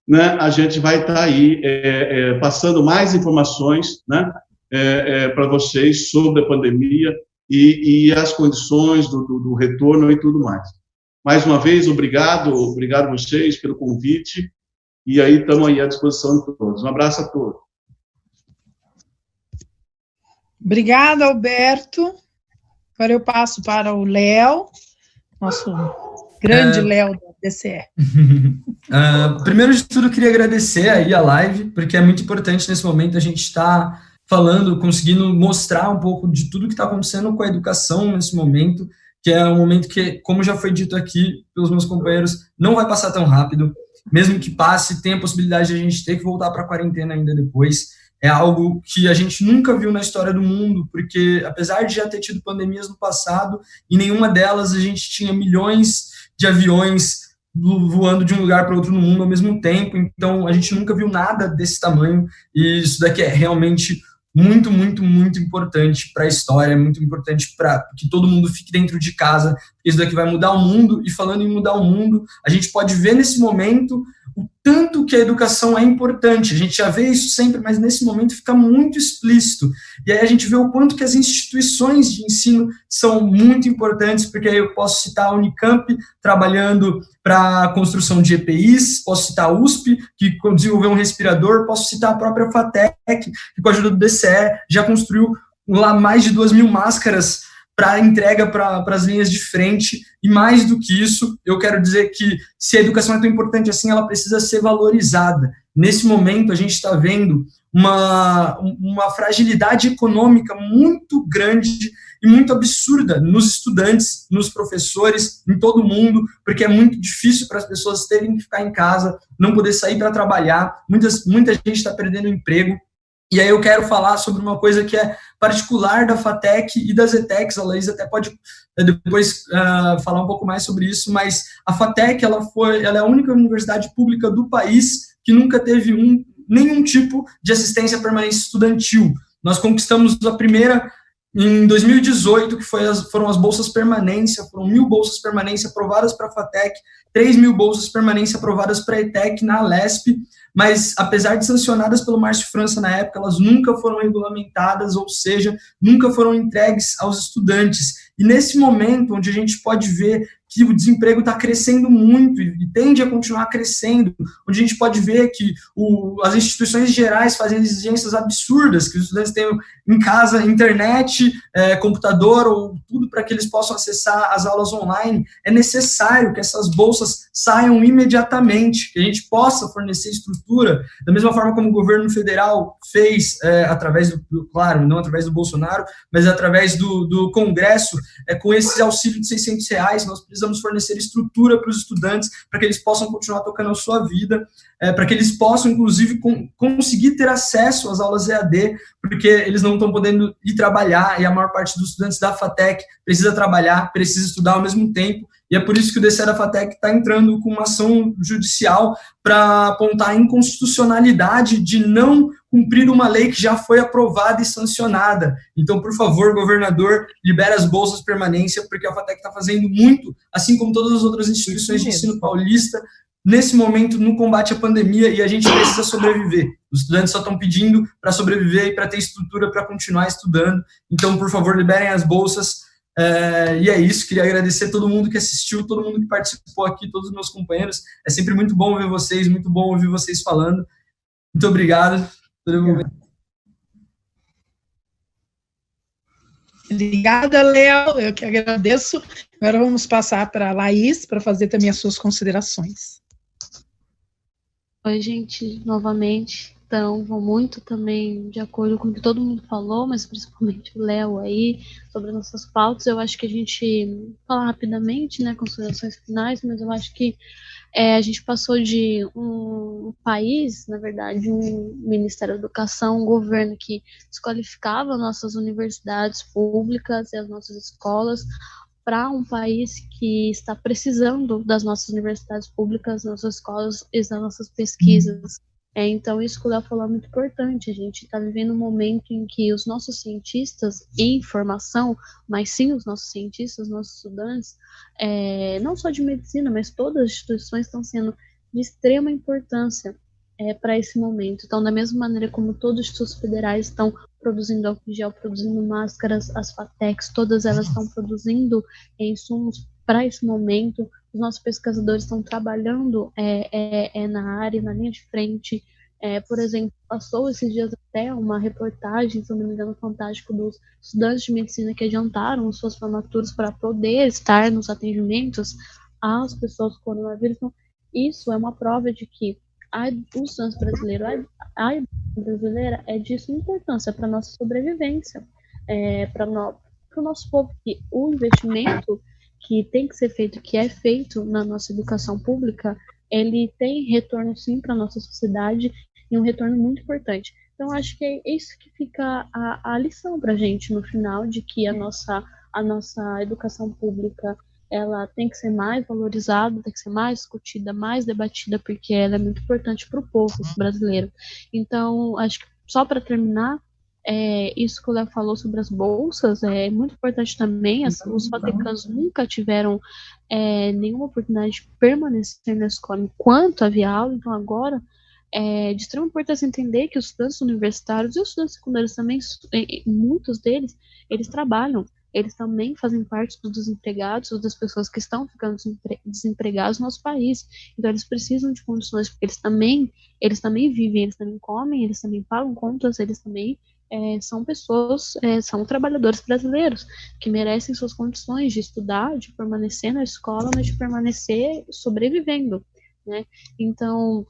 né, a gente vai estar aí passando mais informações, né, para vocês sobre a pandemia e as condições do retorno e tudo mais. Mais uma vez, obrigado a vocês pelo convite, e aí estamos aí à disposição de todos. Um abraço a todos. Obrigada, Alberto. Agora eu passo para o Léo, nosso grande Léo da DCE. Primeiro de tudo, eu queria agradecer aí a live, porque é muito importante nesse momento a gente estar falando, conseguindo mostrar um pouco de tudo que está acontecendo com a educação nesse momento, que é um momento que, como já foi dito aqui pelos meus companheiros, não vai passar tão rápido. Mesmo que passe, tem a possibilidade de a gente ter que voltar para a quarentena ainda depois. É algo que a gente nunca viu na história do mundo, porque apesar de já ter tido pandemias no passado, em nenhuma delas a gente tinha milhões de aviões voando de um lugar para outro no mundo ao mesmo tempo, então a gente nunca viu nada desse tamanho, e isso daqui é realmente muito, muito, muito importante para a história, é muito importante para que todo mundo fique dentro de casa, porque isso daqui vai mudar o mundo, e falando em mudar o mundo, a gente pode ver nesse momento o tanto que a educação é importante. A gente já vê isso sempre, mas nesse momento fica muito explícito. E aí a gente vê o quanto que as instituições de ensino são muito importantes, porque aí eu posso citar a Unicamp trabalhando para a construção de EPIs, posso citar a USP, que desenvolveu um respirador, posso citar a própria FATEC, que com a ajuda do DCE já construiu lá mais de 2.000 máscaras para entrega para as linhas de frente, e mais do que isso, eu quero dizer que se a educação é tão importante assim, ela precisa ser valorizada. Nesse momento, a gente está vendo uma fragilidade econômica muito grande e muito absurda nos estudantes, nos professores, em todo mundo, porque é muito difícil para as pessoas terem que ficar em casa, não poder sair para trabalhar, muita gente está perdendo emprego. E aí eu quero falar sobre uma coisa que é particular da FATEC e das ETECs. A Laís até pode depois falar um pouco mais sobre isso, mas a FATEC ela é a única universidade pública do país que nunca teve nenhum tipo de assistência permanência estudantil. Nós conquistamos a primeira em 2018, que foram as bolsas permanência, foram 1.000 bolsas permanência aprovadas para a FATEC, 3.000 bolsas permanência aprovadas para a ETEC na Alesp, mas apesar de sancionadas pelo Márcio França na época, elas nunca foram regulamentadas, ou seja, nunca foram entregues aos estudantes. E nesse momento, onde a gente pode ver que o desemprego está crescendo muito e tende a continuar crescendo, onde a gente pode ver que as instituições gerais fazem exigências absurdas, que os estudantes tenham em casa internet, computador ou tudo para que eles possam acessar as aulas online, é necessário que essas bolsas saiam imediatamente, que a gente possa fornecer estrutura, da mesma forma como o governo federal fez, através claro, não através do Bolsonaro, mas através do Congresso, com esse auxílio de R$600, nós precisamos fornecer estrutura para os estudantes, para que eles possam continuar tocando a sua vida, para que eles possam, inclusive, conseguir ter acesso às aulas EAD, porque eles não estão podendo ir trabalhar, e a maior parte dos estudantes da FATEC precisa trabalhar, precisa estudar ao mesmo tempo, e é por isso que o DCE da FATEC está entrando com uma ação judicial para apontar a inconstitucionalidade de não cumprir uma lei que já foi aprovada e sancionada. Então, por favor, governador, libere as bolsas permanência, porque a FATEC está fazendo muito, assim como todas as outras instituições de ensino paulista, nesse momento, no combate à pandemia, e a gente precisa sobreviver. Os estudantes só estão pedindo para sobreviver e para ter estrutura para continuar estudando. Então, por favor, liberem as bolsas. E é isso, queria agradecer todo mundo que assistiu, todo mundo que participou aqui, todos os meus companheiros. É sempre muito bom ver vocês, muito bom ouvir vocês falando. Muito obrigado. Obrigada, Léo. Eu que agradeço. Agora vamos passar para a Laís para fazer também as suas considerações. Oi, gente, novamente. Então, vou muito também de acordo com o que todo mundo falou, mas principalmente o Léo aí, sobre nossas pautas. Eu acho que a gente fala rapidamente, né, considerações finais, mas eu acho que a gente passou de um país, na verdade, um Ministério da Educação, um governo que desqualificava nossas universidades públicas e as nossas escolas, para um país que está precisando das nossas universidades públicas, nossas escolas e das nossas pesquisas. Então, isso que o Léo falou é muito importante. A gente está vivendo um momento em que os nossos cientistas em formação, mas sim os nossos cientistas, nossos estudantes, não só de medicina, mas todas as instituições estão sendo de extrema importância para esse momento. Então, da mesma maneira como todos os institutos federais estão produzindo álcool gel, produzindo máscaras, as FATECs, todas elas estão produzindo insumos para esse momento. Os nossos pesquisadores estão trabalhando na área, na linha de frente. Por exemplo, passou esses dias até uma reportagem, se não me engano, fantástico, dos estudantes de medicina que adiantaram suas formaturas para poder estar nos atendimentos às pessoas com coronavírus. Então, isso é uma prova de que o SUS brasileiro, a educação brasileira é de suma importância para a nossa sobrevivência, para o nosso povo, que o investimento que tem que ser feito, que é feito na nossa educação pública, ele tem retorno sim para a nossa sociedade, e um retorno muito importante. Então, acho que é isso que fica a lição para a gente no final, de que a nossa educação pública, ela tem que ser mais valorizada, tem que ser mais discutida, mais debatida, porque ela é muito importante para o povo brasileiro. Então, acho que só para terminar, isso que o Léo falou sobre as bolsas é muito importante também. Os fabricantes nunca tiveram nenhuma oportunidade de permanecer na escola enquanto havia aula, então agora é de extrema importância entender que os estudantes universitários e os estudantes secundários também, muitos deles, eles trabalham, eles também fazem parte dos desempregados, ou das pessoas que estão ficando desempregados no nosso país. Então eles precisam de condições, porque eles também vivem, eles também comem, eles também pagam contas, eles também são pessoas, são trabalhadores brasileiros que merecem suas condições de estudar, de permanecer na escola, mas de permanecer sobrevivendo, né? Então,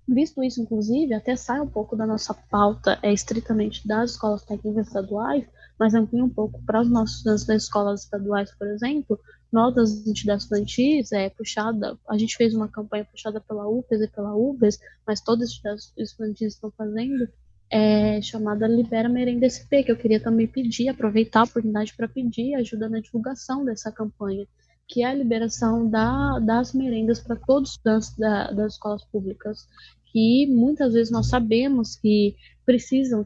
visto isso, inclusive, até sai um pouco da nossa pauta estritamente das escolas técnicas estaduais, mas amplia um pouco para os nossos estudantes das escolas estaduais, por exemplo. Nós, das entidades estudantis, a gente fez uma campanha puxada pela UPES e pela UBS, mas todas as entidades estudantis estão fazendo, chamada Libera Merenda SP, que eu queria também aproveitar a oportunidade para pedir ajuda na divulgação dessa campanha, que é a liberação das merendas para todos os estudantes das escolas públicas, que muitas vezes nós sabemos que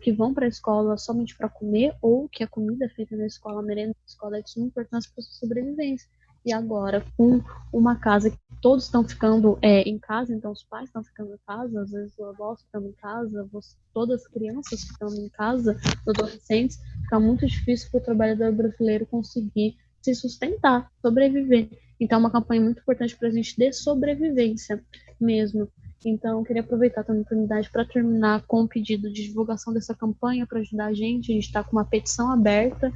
que vão para a escola somente para comer, ou que a comida feita na escola, a merenda da escola é de suma importância para a sua sobrevivência. E agora, com uma casa que todos estão ficando em casa, então os pais estão ficando em casa, às vezes os avós ficam em casa, todas as crianças ficando em casa, os adolescentes, fica muito difícil para o trabalhador brasileiro conseguir se sustentar, sobreviver. Então, é uma campanha muito importante para a gente de sobrevivência mesmo. Então, eu queria aproveitar a oportunidade para terminar com um pedido de divulgação dessa campanha para ajudar a gente. A gente está com uma petição aberta,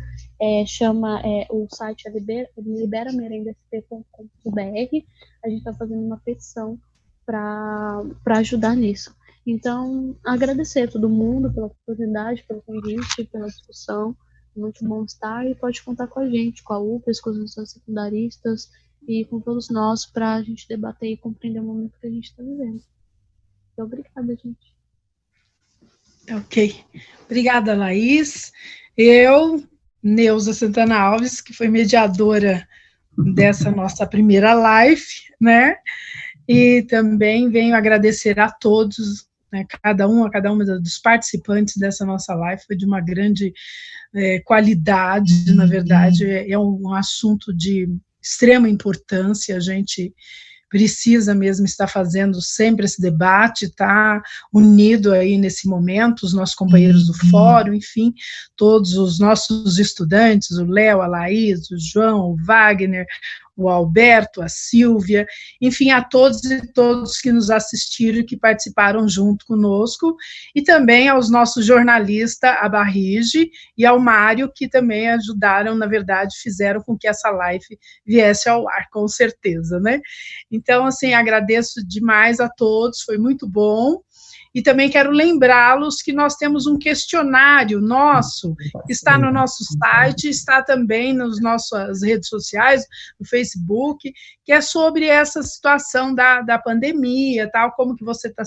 o site é liberamerendasp.com.br. A gente está fazendo uma petição para ajudar nisso. Então, agradecer a todo mundo pela oportunidade, pelo convite, pela discussão. Muito bom estar, e pode contar com a gente, com a UPES, com os nossos secundaristas e com todos nós para a gente debater e compreender o momento que a gente está vivendo. Então, obrigada, gente. Ok. Obrigada, Laís. Eu, Neuza Santana Alves, que foi mediadora dessa nossa primeira live, né? E também venho agradecer a todos, né, a cada uma dos participantes dessa nossa live. Foi de uma grande qualidade, na verdade, é um assunto de extrema importância. A gente precisa mesmo estar fazendo sempre esse debate, tá unido aí nesse momento, os nossos companheiros do fórum, enfim, todos os nossos estudantes, o Léo, a Laís, o João, o Wagner, o Alberto, a Silvia, enfim, a todos e todos que nos assistiram e que participaram junto conosco, e também aos nossos jornalistas, a Barrige e ao Mário, que também ajudaram, na verdade, fizeram com que essa live viesse ao ar, com certeza, né? Então, assim, agradeço demais a todos, foi muito bom. E também quero lembrá-los que nós temos um questionário nosso, que está no nosso site, está também nas nossas redes sociais, no Facebook, que é sobre essa situação da pandemia, tal, como que você está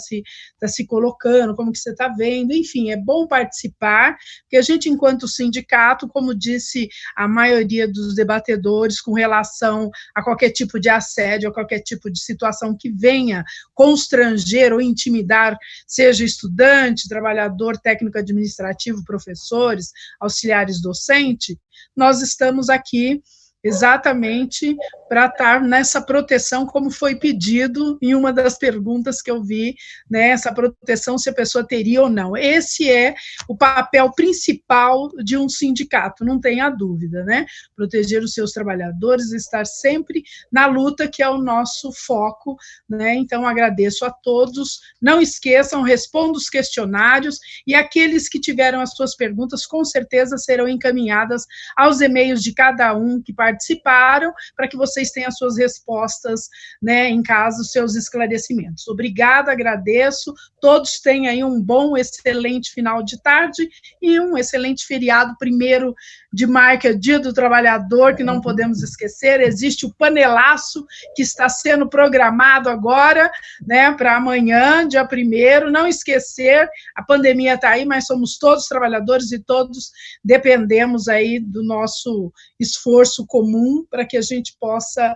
se colocando, como que você está vendo, enfim, é bom participar, porque a gente, enquanto sindicato, como disse a maioria dos debatedores, com relação a qualquer tipo de assédio, a qualquer tipo de situação que venha constranger ou intimidar, seja estudante, trabalhador técnico administrativo, professores, auxiliares docentes, nós estamos aqui exatamente para estar nessa proteção, como foi pedido em uma das perguntas que eu vi, né, essa proteção, se a pessoa teria ou não. Esse é o papel principal de um sindicato, não tenha dúvida, né? Proteger os seus trabalhadores, estar sempre na luta, que é o nosso foco, né? Então, agradeço a todos, não esqueçam, respondam os questionários, e aqueles que tiveram as suas perguntas, com certeza serão encaminhadas aos e-mails de cada um que participaram, para que vocês tenham as suas respostas, né, em casa, os seus esclarecimentos. Obrigada, agradeço, todos tenham aí um bom, excelente final de tarde e um excelente feriado, 1º de maio, que é o Dia do Trabalhador, que não podemos esquecer. Existe o panelaço que está sendo programado agora, né, para amanhã, dia 1º, não esquecer, a pandemia está aí, mas somos todos trabalhadores e todos dependemos aí do nosso esforço comum para que a gente possa,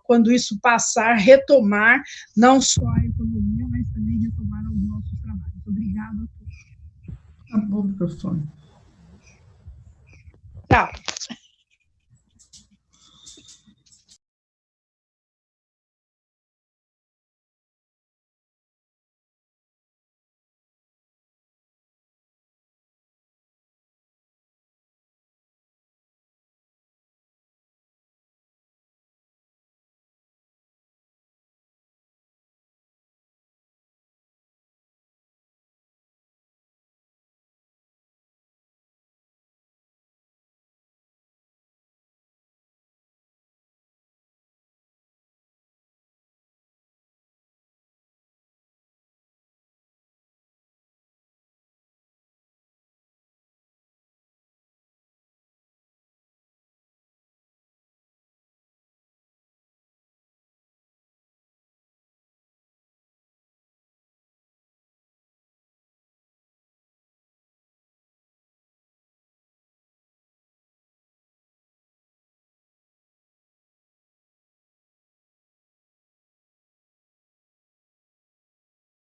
quando isso passar, retomar não só a economia, mas também retomar os nossos trabalhos. Obrigada a todos. Tá bom, professor. Tchau.